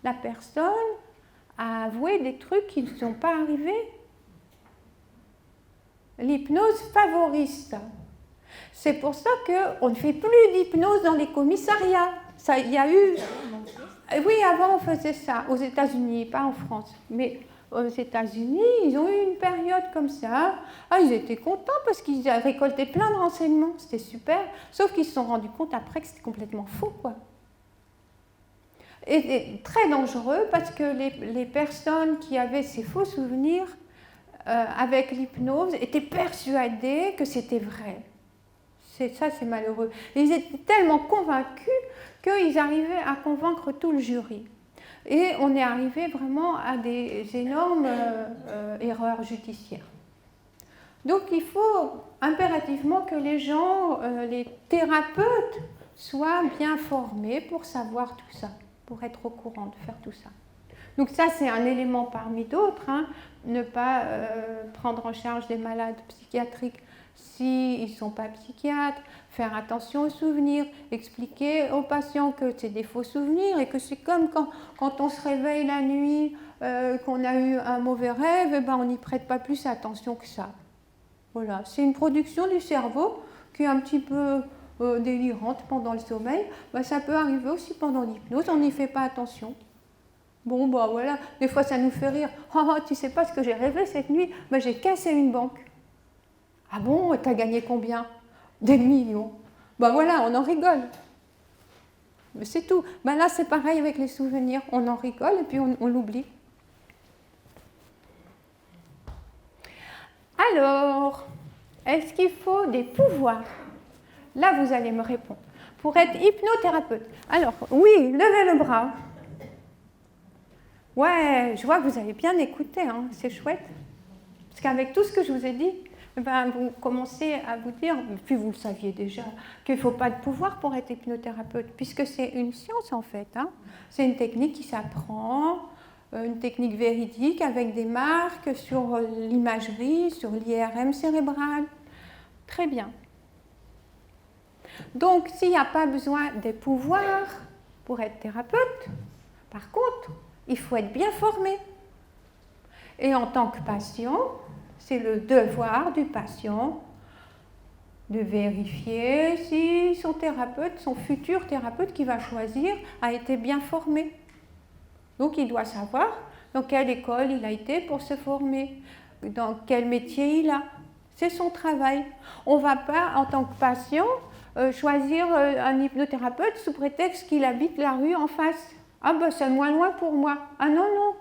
la personne à avouer des trucs qui ne sont pas arrivés. L'hypnose favorise ça. C'est pour ça qu'on ne fait plus d'hypnose dans les commissariats. Il y a eu... Oui, avant on faisait ça, aux États-Unis, pas en France. Mais aux États-Unis, ils ont eu une période comme ça. Ah, ils étaient contents parce qu'ils récoltaient plein de renseignements. C'était super. Sauf qu'ils se sont rendus compte après que c'était complètement faux, quoi. Et très dangereux parce que les personnes qui avaient ces faux souvenirs avec l'hypnose étaient persuadées que c'était vrai. Ça, c'est malheureux. Et ils étaient tellement convaincus qu'ils arrivaient à convaincre tout le jury. Et on est arrivé vraiment à des énormes erreurs judiciaires. Donc il faut impérativement que les gens, les thérapeutes, soient bien formés pour savoir tout ça, pour être au courant de faire tout ça. Donc ça, c'est un élément parmi d'autres, hein, ne pas prendre en charge des malades psychiatriques s'ils ne sont pas psychiatres, faire attention aux souvenirs, expliquer aux patients que c'est des faux souvenirs et que c'est comme quand on se réveille la nuit, qu'on a eu un mauvais rêve, et ben on n'y prête pas plus attention que ça. Voilà, c'est une production du cerveau qui est un petit peu délirante pendant le sommeil. Ben, ça peut arriver aussi pendant l'hypnose, on n'y fait pas attention. Bon, bah voilà, des fois ça nous fait rire. Oh, tu sais pas ce que j'ai rêvé cette nuit? Ben, j'ai cassé une banque. Ah bon, t'as gagné combien? Des millions. Ben voilà, on en rigole. Mais c'est tout. Ben là, c'est pareil avec les souvenirs. On en rigole et puis on l'oublie. Alors, est-ce qu'il faut des pouvoirs? Là, vous allez me répondre. Pour être hypnothérapeute. Alors, oui, levez le bras. Ouais, je vois que vous avez bien écouté, hein, c'est chouette. Parce qu'avec tout ce que je vous ai dit, ben, vous commencez à vous dire, puis vous le saviez déjà, qu'il ne faut pas de pouvoir pour être hypnothérapeute, puisque c'est une science en fait. Hein. C'est une technique qui s'apprend, une technique véridique avec des marques sur l'imagerie, sur l'IRM cérébral. Très bien. Donc, s'il n'y a pas besoin des pouvoirs pour être thérapeute, par contre, il faut être bien formé. Et en tant que patient, c'est le devoir du patient de vérifier si son thérapeute, son futur thérapeute qu'il va choisir, a été bien formé. Donc il doit savoir dans quelle école il a été pour se former, dans quel métier il a. C'est son travail. On ne va pas, en tant que patient, choisir un hypnothérapeute sous prétexte qu'il habite la rue en face. Ah ben c'est moins loin pour moi. Ah non, non.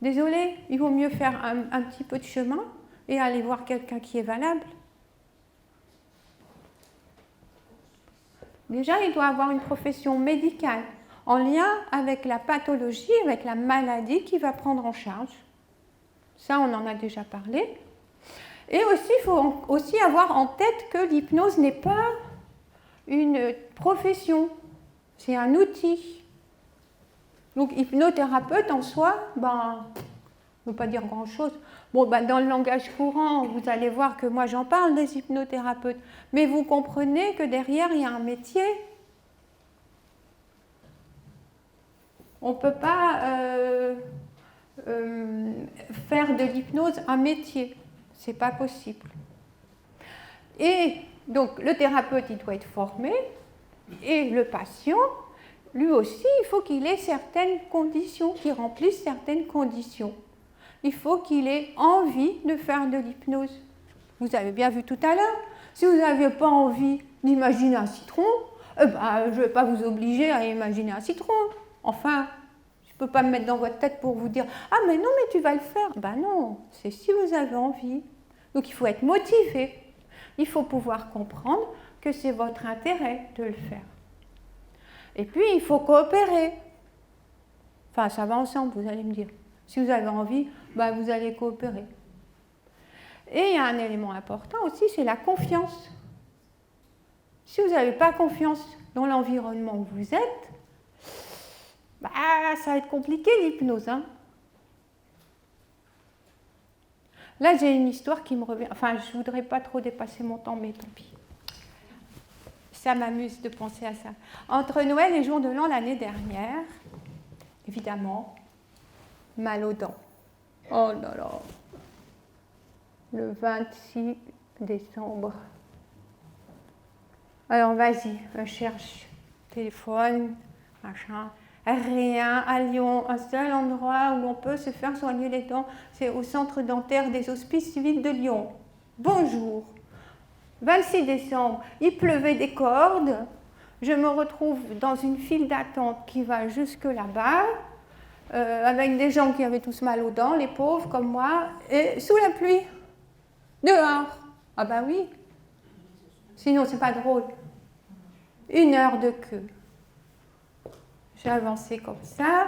Désolé, il vaut mieux faire un petit peu de chemin et aller voir quelqu'un qui est valable. Déjà, il doit avoir une profession médicale en lien avec la pathologie, avec la maladie qu'il va prendre en charge. Ça, on en a déjà parlé. Et aussi, il faut aussi avoir en tête que l'hypnose n'est pas une profession, c'est un outil. Donc hypnothérapeute en soi, ben, ne veut pas dire grand-chose. Bon, ben, dans le langage courant, vous allez voir que moi j'en parle des hypnothérapeutes, mais vous comprenez que derrière il y a un métier. On ne peut pas faire de l'hypnose un métier, c'est pas possible. Et donc le thérapeute il doit être formé, et le patient, lui aussi, il faut qu'il ait certaines conditions, qu'il remplisse certaines conditions. Il faut qu'il ait envie de faire de l'hypnose. Vous avez bien vu tout à l'heure, si vous n'avez pas envie d'imaginer un citron, je ne vais pas vous obliger à imaginer un citron. Enfin, je ne peux pas me mettre dans votre tête pour vous dire « Ah mais non, mais tu vas le faire ». Ben non, c'est si vous avez envie. Donc il faut être motivé. Il faut pouvoir comprendre que c'est votre intérêt de le faire. Et puis, il faut coopérer. Enfin, ça va ensemble, vous allez me dire. Si vous avez envie, ben, vous allez coopérer. Et il y a un élément important aussi, c'est la confiance. Si vous n'avez pas confiance dans l'environnement où vous êtes, ben, ça va être compliqué l'hypnose. Hein. Là, j'ai une histoire qui me revient. Enfin, je ne voudrais pas trop dépasser mon temps, mais tant pis. Ça m'amuse de penser à ça. Entre Noël et Jour de l'An l'année dernière, évidemment, mal aux dents. Oh là là. Le 26 décembre. Alors vas-y, on cherche téléphone, machin. Rien à Lyon, un seul endroit où on peut se faire soigner les dents, c'est au centre dentaire des Hospices civils de Lyon. Bonjour. 26 décembre, il pleuvait des cordes, je me retrouve dans une file d'attente qui va jusque là-bas, avec des gens qui avaient tous mal aux dents, les pauvres comme moi, et sous la pluie, dehors. Ah ben oui, sinon c'est pas drôle. 1 heure de queue. J'ai avancé comme ça,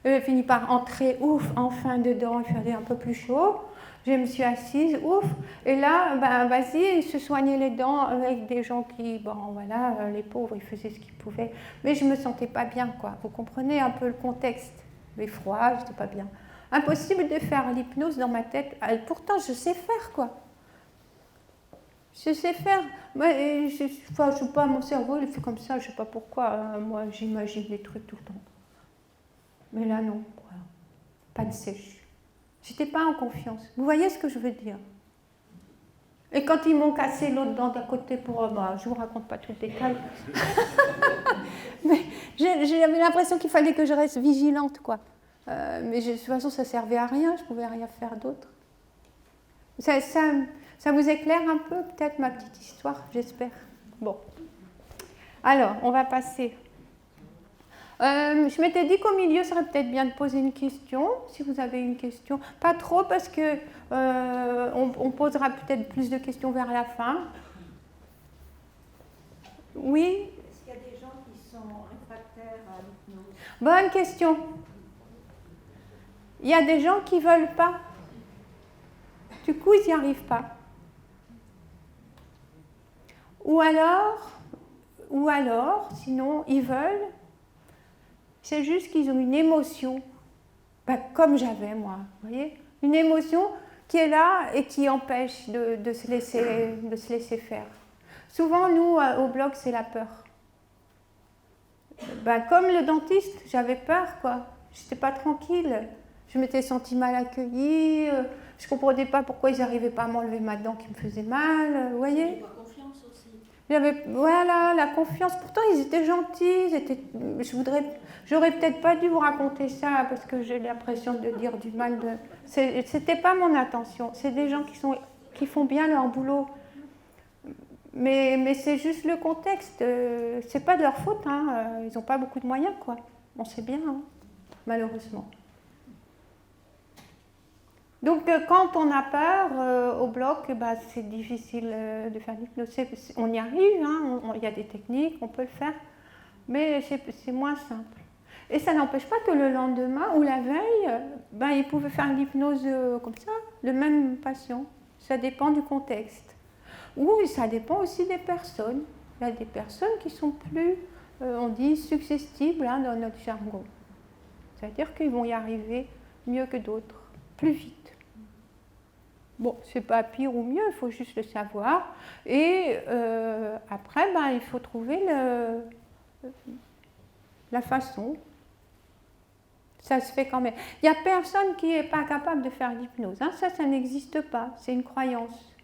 j'ai fini par entrer, ouf, enfin dedans, il faisait un peu plus chaud. Je me suis assise, ouf, et là, ben, vas-y, se soigner les dents avec des gens qui, bon, voilà, les pauvres, ils faisaient ce qu'ils pouvaient. Mais je ne me sentais pas bien, quoi. Vous comprenez un peu le contexte. Il faisait froid, je n'étais pas bien. Impossible de faire l'hypnose dans ma tête. Pourtant, je sais faire, quoi. Je sais faire. Mais je sais pas, mon cerveau, il fait comme ça, je ne sais pas pourquoi. Moi, j'imagine des trucs tout le temps. Mais là, non. Voilà. Pas de sèche. J'étais pas en confiance. Vous voyez ce que je veux dire? Et quand ils m'ont cassé l'autre dent d'à côté pour... je ne vous raconte pas tout le détail. Mais j'avais l'impression qu'il fallait que je reste vigilante, quoi. Mais de toute façon, ça ne servait à rien. Je ne pouvais rien faire d'autre. Ça vous éclaire un peu, peut-être, ma petite histoire, j'espère. Bon. Alors, on va passer... je m'étais dit qu'au milieu, ça serait peut-être bien de poser une question, si vous avez une question. Pas trop, parce que on posera peut-être plus de questions vers la fin. Oui? Est-ce qu'il y a des gens qui sont réfractaires à l'hypnose? Bonne question. Il y a des gens qui ne veulent pas. Du coup, ils n'y arrivent pas. Ou alors, sinon, ils veulent. C'est juste qu'ils ont une émotion, comme j'avais moi, vous voyez, une émotion qui est là et qui empêche de se laisser faire. Souvent, nous, au bloc, c'est la peur. Comme le dentiste, j'avais peur, quoi. Je n'étais pas tranquille. Je m'étais sentie mal accueillie. Je ne comprenais pas pourquoi ils n'arrivaient pas à m'enlever ma dent qui me faisait mal, vous voyez. Voilà, la confiance. Pourtant, ils étaient gentils. J'aurais peut-être pas dû vous raconter ça parce que j'ai l'impression de dire du mal. C'était pas mon intention. C'est des gens qui font bien leur boulot. Mais c'est juste le contexte. C'est pas de leur faute. Hein. Ils n'ont pas beaucoup de moyens, quoi. On sait bien, hein, malheureusement. Donc, quand on a peur au bloc, c'est difficile de faire l'hypnose. On y arrive, hein, il y a des techniques, on peut le faire, mais c'est moins simple. Et ça n'empêche pas que le lendemain ou la veille, ils pouvaient faire l'hypnose comme ça, le même patient. Ça dépend du contexte. Ou ça dépend aussi des personnes. Il y a des personnes qui sont plus, on dit, suggestibles hein, dans notre jargon. C'est-à-dire qu'ils vont y arriver mieux que d'autres, plus vite. Bon, c'est pas pire ou mieux, il faut juste le savoir. Et après, ben, il faut trouver la façon. Ça se fait quand même. Il n'y a personne qui n'est pas capable de faire l'hypnose. Hein. Ça n'existe pas. C'est une croyance.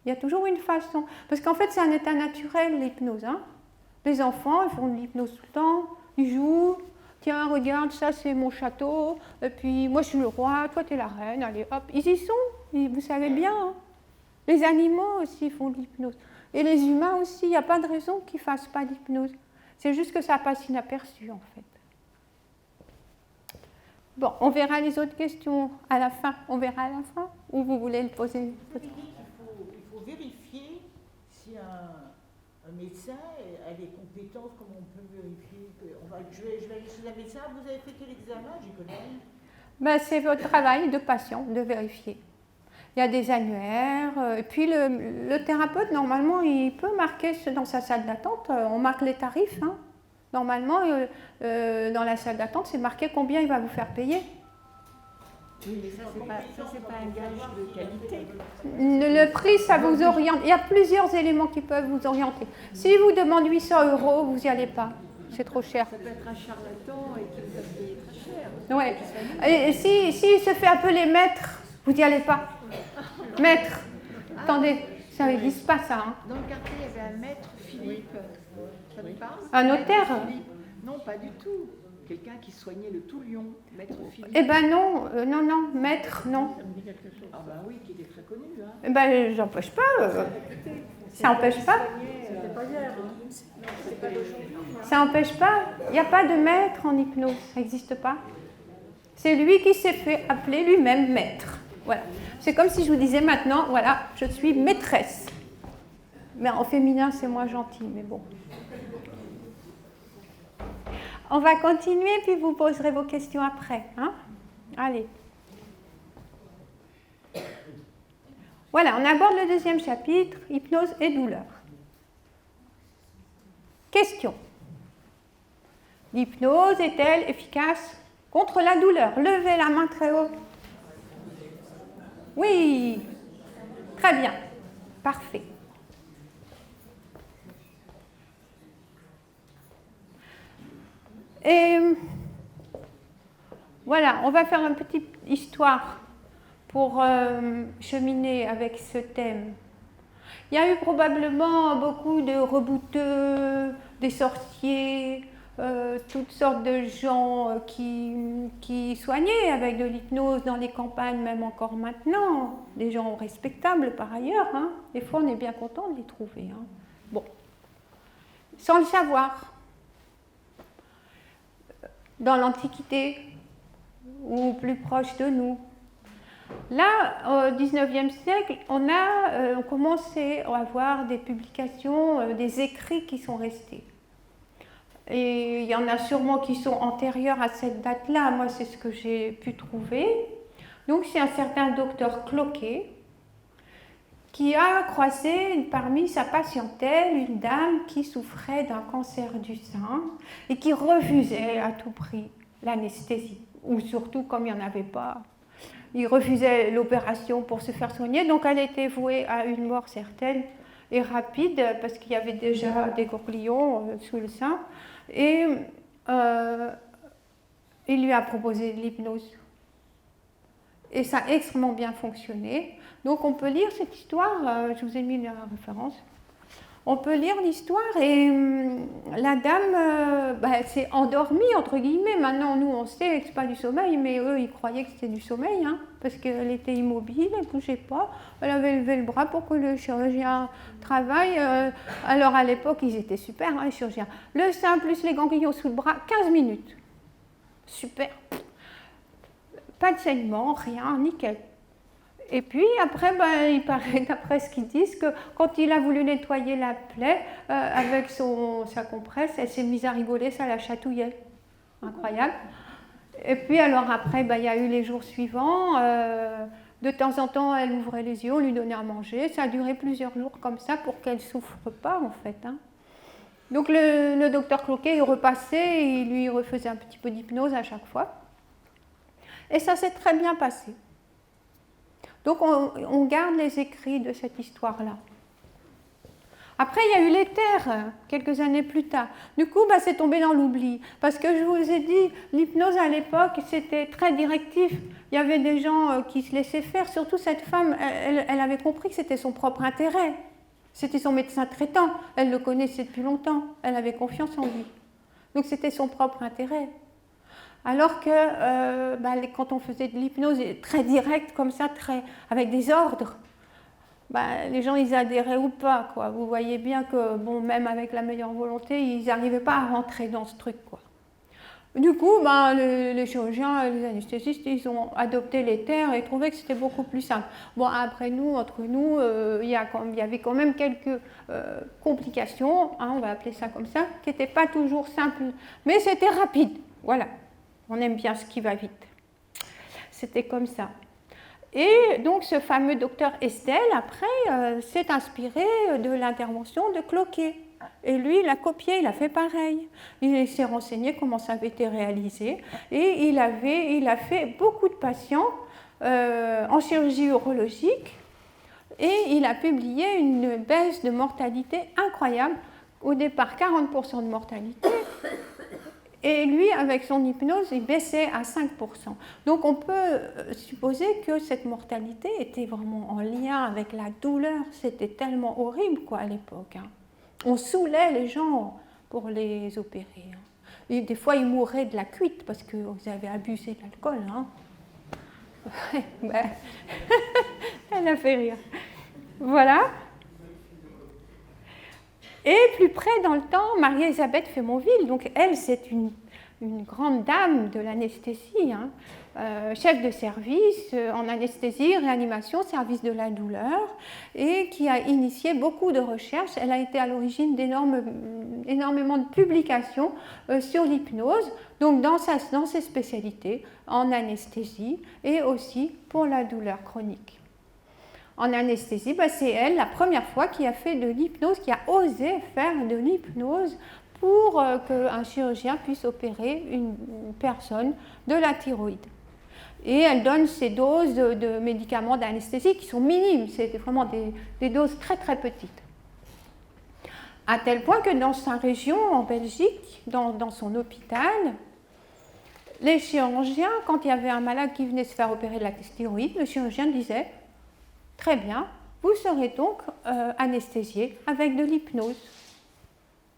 Il y a toujours une façon. Parce qu'en fait, c'est un état naturel, l'hypnose. Hein. Les enfants, ils font de l'hypnose tout le temps. Ils jouent. Tiens, regarde, ça c'est mon château. Et puis, moi je suis le roi, toi tu es la reine. Allez, hop. Ils y sont. Vous savez bien. Hein. Les animaux aussi font de l'hypnose. Et les humains aussi. Il n'y a pas de raison qu'ils ne fassent pas d'hypnose. C'est juste que ça passe inaperçu, en fait. Bon, on verra les autres questions à la fin. On verra à la fin. Ou vous voulez le poser? Vous avez dit qu'il faut vérifier si un médecin a des compétences, comme on peut vérifier. Je vais aller chez un médecin. Vous avez fait quel examen? J'y connais. Ben, c'est votre travail de patient, de vérifier. Il y a des annuaires. Et puis le thérapeute, normalement, il peut marquer dans sa salle d'attente. On marque les tarifs. Hein. Normalement, dans la salle d'attente, c'est marqué combien il va vous faire payer. Oui, mais ça, c'est pas un gage de qualité. Le prix, ça vous oriente. Il y a plusieurs éléments qui peuvent vous orienter. Si vous demande 800 €, vous n'y allez pas. C'est trop cher. Ça peut être un charlatan et qui va payer très cher. Ouais. Et s'il se fait appeler maître, vous n'y allez pas. Maître. Attendez, ça n'existe pas ça. Hein. Dans le quartier, il y avait un maître Philippe. Ça te parle? Un notaire? Non, pas du tout. Quelqu'un qui soignait le Toulion, maître Philippe. Eh ben non, non, maître, non. Ah ben oui, qui était très connu. Hein. Eh ben, j'empêche pas. Ça n'empêche pas. C'était pas hier. Hein. C'est pas d'aujourd'hui. Ça n'empêche pas. Il n'y a pas de maître en hypnose. Ça n'existe pas. C'est lui qui s'est fait appeler lui-même maître. Voilà. C'est comme si je vous disais maintenant, voilà, je suis maîtresse. Mais en féminin, c'est moins gentil, mais bon. On va continuer, puis vous poserez vos questions après. Hein? Allez. Voilà, on aborde le deuxième chapitre, hypnose et douleur. Question. L'hypnose est-elle efficace contre la douleur? Levez la main très haut. Oui. Très bien. Parfait. Et voilà, on va faire une petite histoire pour cheminer avec ce thème. Il y a eu probablement beaucoup de rebouteux, des sorciers, toutes sortes de gens qui soignaient avec de l'hypnose dans les campagnes, même encore maintenant. Des gens respectables par ailleurs. Hein. Des fois, on est bien content de les trouver. Hein. Bon, sans le savoir. Dans l'Antiquité, ou plus proche de nous. Là, au XIXe siècle, on a commencé à avoir des publications, des écrits qui sont restés. Et il y en a sûrement qui sont antérieurs à cette date-là. Moi, c'est ce que j'ai pu trouver. Donc, c'est un certain docteur Cloquet qui a croisé parmi sa patientèle une dame qui souffrait d'un cancer du sein et qui refusait à tout prix l'anesthésie, ou surtout comme il n'y en avait pas. Il refusait l'opération pour se faire soigner, donc elle était vouée à une mort certaine et rapide parce qu'il y avait déjà des ganglions sous le sein. Et il lui a proposé de l'hypnose. Et ça a extrêmement bien fonctionné. Donc on peut lire cette histoire, je vous ai mis la référence. On peut lire l'histoire et la dame s'est endormie, entre guillemets. Maintenant, nous, on sait que ce n'est pas du sommeil, mais eux, ils croyaient que c'était du sommeil, hein, parce qu'elle était immobile, elle ne bougeait pas. Elle avait levé le bras pour que le chirurgien travaille. Alors, à l'époque, ils étaient super, hein, les chirurgiens. Le sein plus les ganglions sous le bras, 15 minutes. Super. Pas de saignement, rien, nickel. Et puis après, il paraît, d'après ce qu'ils disent, que quand il a voulu nettoyer la plaie avec sa compresse, elle s'est mise à rigoler, ça la chatouillait. Incroyable. Et puis alors après, il y a eu les jours suivants, De temps en temps, elle ouvrait les yeux, on lui donnait à manger. Ça a duré plusieurs jours comme ça pour qu'elle ne souffre pas, en fait. Hein. Donc le docteur Cloquet, il repassait et il lui refaisait un petit peu d'hypnose à chaque fois. Et ça s'est très bien passé. Donc on garde les écrits de cette histoire-là. Après, il y a eu l'éther, quelques années plus tard. Du coup, c'est tombé dans l'oubli. Parce que je vous ai dit, l'hypnose à l'époque, c'était très directif. Il y avait des gens qui se laissaient faire. Surtout cette femme, elle avait compris que c'était son propre intérêt. C'était son médecin traitant. Elle le connaissait depuis longtemps. Elle avait confiance en lui. Donc c'était son propre intérêt. Alors que quand on faisait de l'hypnose très directe, comme ça, avec des ordres, les gens, ils adhéraient ou pas, quoi. Vous voyez bien que, même avec la meilleure volonté, ils n'arrivaient pas à rentrer dans ce truc, quoi. Du coup, les chirurgiens et les anesthésistes, ils ont adopté l'éther et trouvé que c'était beaucoup plus simple. Bon, après nous, entre nous, il y avait quand même quelques complications, hein, on va appeler ça comme ça, qui n'étaient pas toujours simples, mais c'était rapide, voilà. On aime bien ce qui va vite. C'était comme ça. Et donc ce fameux docteur Estel, après, s'est inspiré de l'intervention de Cloquet. Et lui, il a copié, il a fait pareil. Il s'est renseigné comment ça avait été réalisé. Et il a fait beaucoup de patients en chirurgie urologique. Et il a publié une baisse de mortalité incroyable. Au départ, 40% de mortalité. Et lui, avec son hypnose, il baissait à 5%. Donc on peut supposer que cette mortalité était vraiment en lien avec la douleur. C'était tellement horrible, quoi, à l'époque. Hein. On saoulait les gens pour les opérer. Hein. Et des fois, ils mouraient de la cuite parce que vous avez abusé de l'alcool. Hein. Elle a fait rire. Voilà. Et plus près dans le temps, Marie-Elisabeth Fémonville, donc elle, c'est une grande dame de l'anesthésie, hein, chef de service en anesthésie, réanimation, service de la douleur, et qui a initié beaucoup de recherches. Elle a été à l'origine d'énormément de publications sur l'hypnose, donc dans ses spécialités, en anesthésie et aussi pour la douleur chronique. En anesthésie, c'est elle, la première fois, qui a fait de l'hypnose, qui a osé faire de l'hypnose pour qu'un chirurgien puisse opérer une personne de la thyroïde. Et elle donne ces doses de médicaments d'anesthésie qui sont minimes, c'est vraiment des doses très très petites. À tel point que dans sa région, en Belgique, dans son hôpital, les chirurgiens, quand il y avait un malade qui venait se faire opérer de la thyroïde, le chirurgien disait: très bien, vous serez donc anesthésié avec de l'hypnose,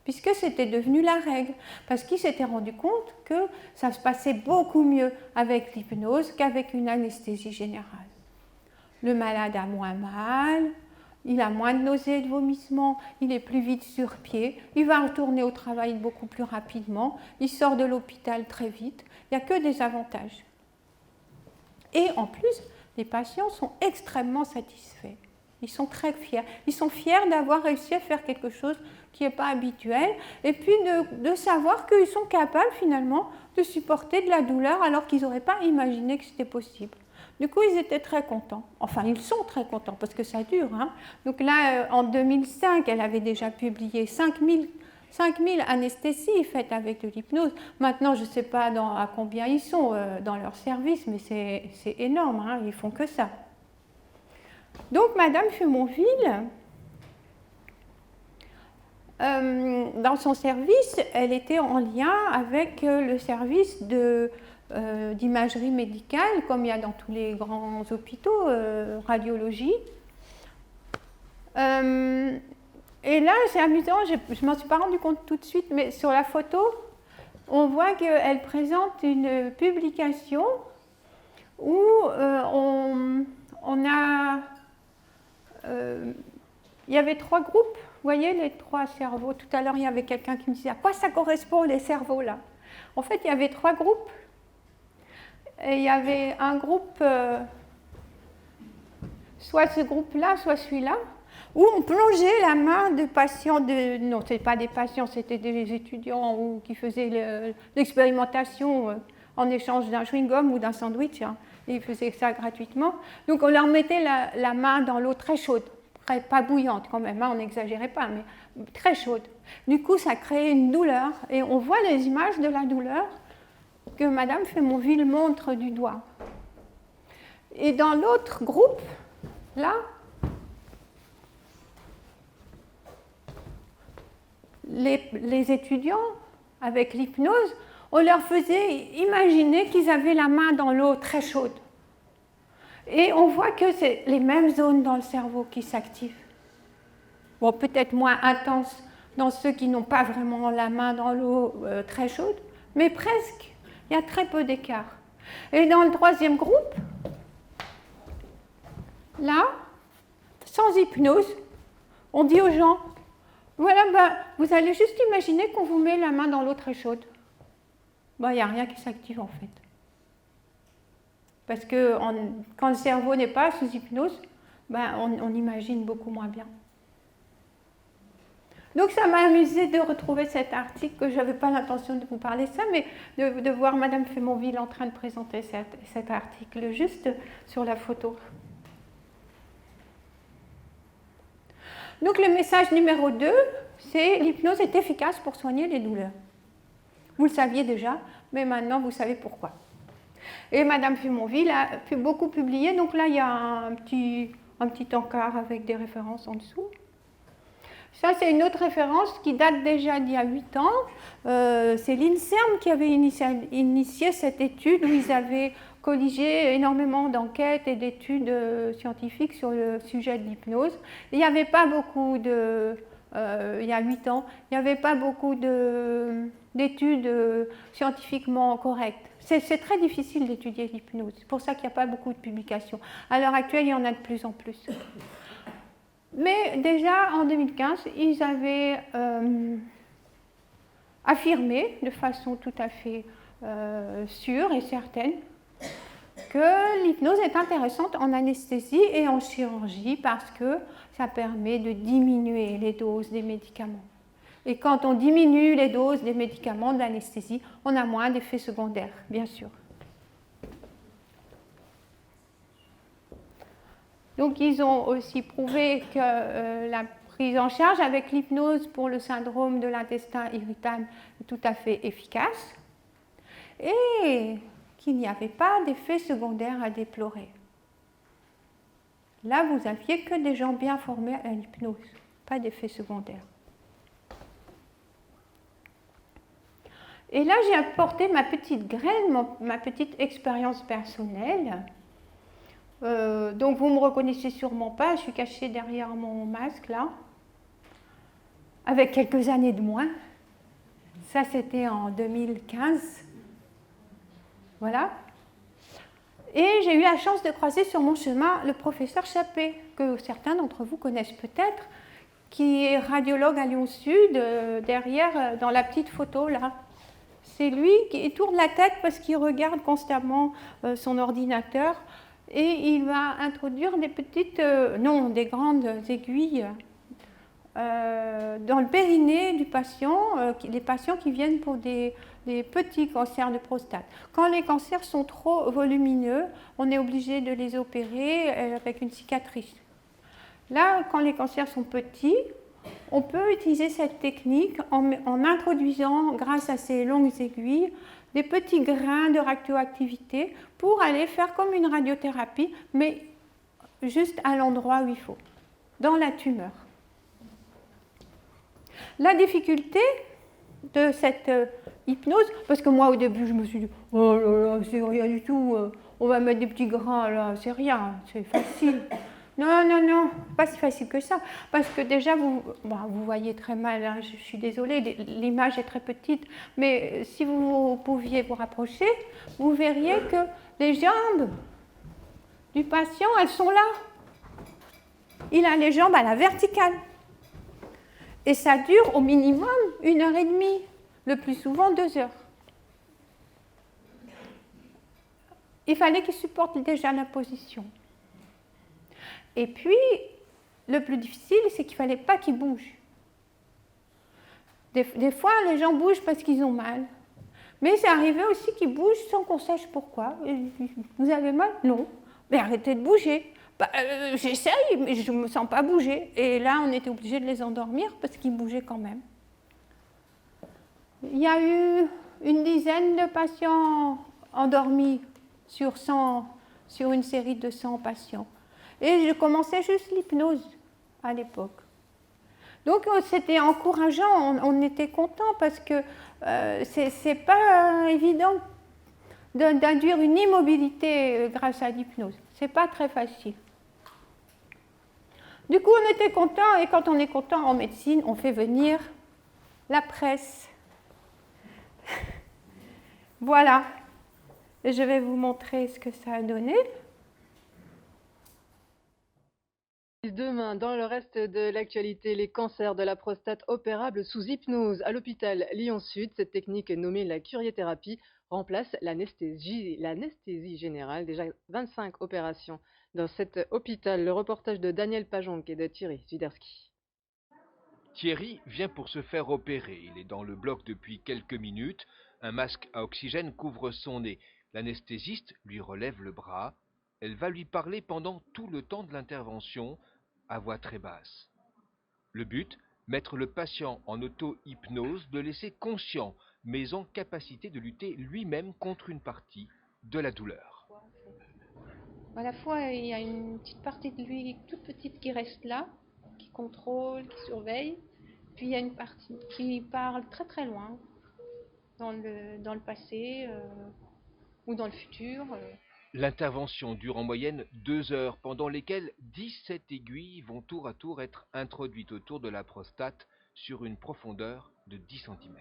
puisque c'était devenu la règle, parce qu'il s'était rendu compte que ça se passait beaucoup mieux avec l'hypnose qu'avec une anesthésie générale. Le malade a moins mal, il a moins de nausées et de vomissements, il est plus vite sur pied, il va retourner au travail beaucoup plus rapidement, il sort de l'hôpital très vite, il n'y a que des avantages. Et en plus, les patients sont extrêmement satisfaits. Ils sont très fiers. Ils sont fiers d'avoir réussi à faire quelque chose qui n'est pas habituel et puis de savoir qu'ils sont capables finalement de supporter de la douleur alors qu'ils n'auraient pas imaginé que c'était possible. Du coup, ils étaient très contents. Enfin, ils sont très contents parce que ça dure. Hein. Donc là, en 2005, elle avait déjà publié 5000 anesthésies faites avec de l'hypnose. Maintenant, je ne sais pas à combien ils sont dans leur service, mais c'est énorme, hein, ils ne font que ça. Donc, Madame Fémonville, dans son service, elle était en lien avec le service d'imagerie médicale, comme il y a dans tous les grands hôpitaux, radiologie. Et là, c'est amusant, je ne m'en suis pas rendu compte tout de suite, mais sur la photo, on voit qu'elle présente une publication où il y avait 3 groupes, vous voyez les 3 cerveaux. Tout à l'heure, il y avait quelqu'un qui me disait à quoi ça correspond les cerveaux là. En fait, il y avait 3 groupes. Et il y avait un groupe, soit ce groupe-là, soit celui-là, où on plongeait la main de patients, non, ce n'était pas des patients, c'était des étudiants qui faisaient l'expérimentation en échange d'un chewing-gum ou d'un sandwich. Hein. Et ils faisaient ça gratuitement. Donc on leur mettait la main dans l'eau très chaude, pas bouillante quand même, hein, on n'exagérait pas, mais très chaude. Du coup, ça créait une douleur, et on voit les images de la douleur que Madame Fémonville montre du doigt. Et dans l'autre groupe, là, les étudiants, avec l'hypnose, on leur faisait imaginer qu'ils avaient la main dans l'eau très chaude. Et on voit que c'est les mêmes zones dans le cerveau qui s'activent. Bon, peut-être moins intense dans ceux qui n'ont pas vraiment la main dans l'eau très chaude, mais presque. Il y a très peu d'écart. Et dans le troisième groupe, là, sans hypnose, on dit aux gens, voilà, vous allez juste imaginer qu'on vous met la main dans l'eau très chaude. Il n'y a rien qui s'active en fait. Parce que quand le cerveau n'est pas sous hypnose, on imagine beaucoup moins bien. Donc ça m'a amusé de retrouver cet article, que je n'avais pas l'intention de vous parler de ça, mais de voir Madame Fémonville en train de présenter cet article juste sur la photo. Donc le message numéro 2, c'est l'hypnose est efficace pour soigner les douleurs. Vous le saviez déjà, mais maintenant vous savez pourquoi. Et Madame Fémonville a beaucoup publié, donc là il y a un petit encart avec des références en dessous. Ça, c'est une autre référence qui date déjà d'il y a 8 ans. C'est l'INSERM qui avait initié cette étude où ils avaient colligé énormément d'enquêtes et d'études scientifiques sur le sujet de l'hypnose. Il n'y avait pas beaucoup il y a 8 ans, il n'y avait pas beaucoup d'études scientifiquement correctes. C'est très difficile d'étudier l'hypnose. C'est pour ça qu'il n'y a pas beaucoup de publications. À l'heure actuelle, il y en a de plus en plus. Mais déjà, en 2015, ils avaient affirmé de façon tout à fait sûre et certaine que l'hypnose est intéressante en anesthésie et en chirurgie parce que ça permet de diminuer les doses des médicaments. Et quand on diminue les doses des médicaments d'anesthésie, on a moins d'effets secondaires, bien sûr. Donc, ils ont aussi prouvé que la prise en charge avec l'hypnose pour le syndrome de l'intestin irritable est tout à fait efficace et qu'il n'y avait pas d'effets secondaires à déplorer. Là, vous n'aviez que des gens bien formés à l'hypnose, pas d'effets secondaires. Et là, j'ai apporté ma petite graine, ma petite expérience personnelle. Donc vous ne me reconnaissez sûrement pas, je suis cachée derrière mon masque là, avec quelques années de moins. Ça c'était en 2015. Voilà. Et j'ai eu la chance de croiser sur mon chemin le professeur Chappé, que certains d'entre vous connaissent peut-être, qui est radiologue à Lyon Sud, derrière dans la petite photo là. C'est lui qui tourne la tête parce qu'il regarde constamment son ordinateur. Et il va introduire des grandes aiguilles dans le périnée du patient, les patients qui viennent pour des petits cancers de prostate. Quand les cancers sont trop volumineux, on est obligé de les opérer avec une cicatrice. Là, quand les cancers sont petits, on peut utiliser cette technique en introduisant, grâce à ces longues aiguilles, des petits grains de radioactivité pour aller faire comme une radiothérapie, mais juste à l'endroit où il faut, dans la tumeur. La difficulté de cette hypnose, parce que moi au début je me suis dit, oh là là, c'est rien du tout, on va mettre des petits grains là, c'est rien, c'est facile. Non, pas si facile que ça, parce que déjà, vous voyez très mal, hein, je suis désolée, l'image est très petite, mais si vous pouviez vous rapprocher, vous verriez que les jambes du patient, elles sont là. Il a les jambes à la verticale. Et ça dure au minimum 1h30, le plus souvent 2 heures. Il fallait qu'il supporte déjà la position. Et puis, le plus difficile, c'est qu'il ne fallait pas qu'ils bougent. Des fois, les gens bougent parce qu'ils ont mal. Mais c'est arrivé aussi qu'ils bougent sans qu'on sache pourquoi. Vous avez mal? Non. Mais arrêtez de bouger. J'essaye, mais je ne me sens pas bouger. Et là, on était obligé de les endormir parce qu'ils bougeaient quand même. Il y a eu une dizaine de patients endormis sur une série de 100 patients. Et je commençais juste l'hypnose à l'époque. Donc c'était encourageant, on était content parce que c'est pas évident d'induire une immobilité grâce à l'hypnose. C'est pas très facile. Du coup, on était content, et quand on est content en médecine, on fait venir la presse. Voilà. Je vais vous montrer ce que ça a donné. Demain, dans le reste de l'actualité, les cancers de la prostate opérables sous hypnose à l'hôpital Lyon-Sud. Cette technique nommée la curiethérapie remplace l'anesthésie générale. Déjà 25 opérations dans cet hôpital. Le reportage de Daniel Pajonk et de Thierry Zwiderski. Thierry vient pour se faire opérer. Il est dans le bloc depuis quelques minutes. Un masque à oxygène couvre son nez. L'anesthésiste lui relève le bras. Elle va lui parler pendant tout le temps de l'intervention, à voix très basse. Le but, mettre le patient en auto-hypnose, le laisser conscient, mais en capacité de lutter lui-même contre une partie de la douleur. À la fois, il y a une petite partie de lui toute petite qui reste là, qui contrôle, qui surveille. Puis il y a une partie qui parle très très loin, dans le passé ou dans le futur. L'intervention dure en moyenne 2 heures, pendant lesquelles 17 aiguilles vont tour à tour être introduites autour de la prostate sur une profondeur de 10 cm.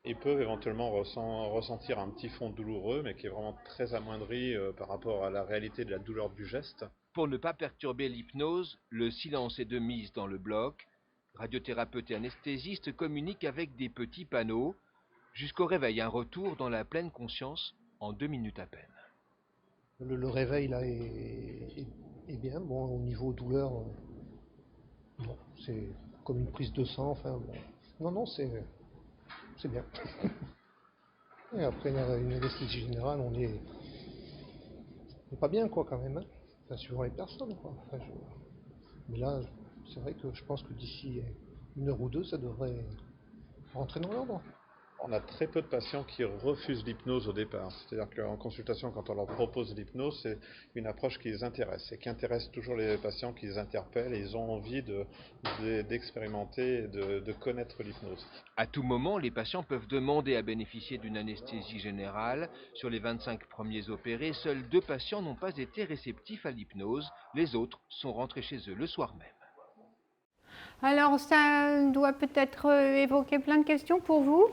Ils peuvent éventuellement ressentir un petit fond douloureux, mais qui est vraiment très amoindri par rapport à la réalité de la douleur du geste. Pour ne pas perturber l'hypnose, le silence est de mise dans le bloc. Radiothérapeute et anesthésiste communiquent avec des petits panneaux. Jusqu'au réveil, un retour dans la pleine conscience en 2 minutes à peine. Le réveil là est bien. Bon, au niveau douleur, bon, c'est comme une prise de sang. Enfin, bon. Non, c'est bien. Et après une anesthésie générale, on est pas bien quoi quand même. Hein. Enfin, suivant les personnes quoi. Enfin, mais là, c'est vrai que je pense que d'ici 1 heure ou 2, ça devrait rentrer dans l'ordre. On a très peu de patients qui refusent l'hypnose au départ. C'est-à-dire qu'en consultation, quand on leur propose l'hypnose, c'est une approche qui les intéresse et qui intéresse toujours les patients, qui les interpelle et ils ont envie d'expérimenter et de connaître l'hypnose. À tout moment, les patients peuvent demander à bénéficier d'une anesthésie générale. Sur les 25 premiers opérés, seuls 2 patients n'ont pas été réceptifs à l'hypnose. Les autres sont rentrés chez eux le soir même. Alors ça doit peut-être évoquer plein de questions pour vous.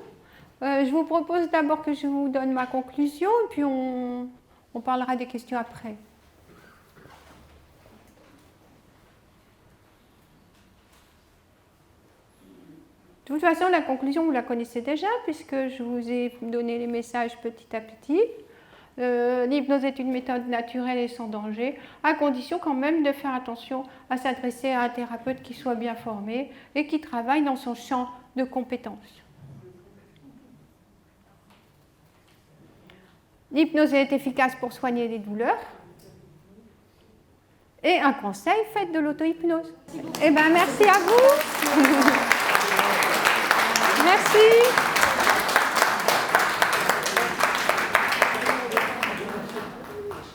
Je vous propose d'abord que je vous donne ma conclusion, et puis on parlera des questions après. De toute façon, la conclusion, vous la connaissez déjà, puisque je vous ai donné les messages petit à petit. L'hypnose est une méthode naturelle et sans danger, à condition quand même de faire attention à s'adresser à un thérapeute qui soit bien formé et qui travaille dans son champ de compétences. L'hypnose est efficace pour soigner les douleurs. Et un conseil, faites de l'auto-hypnose. Eh bien, merci à vous. Merci.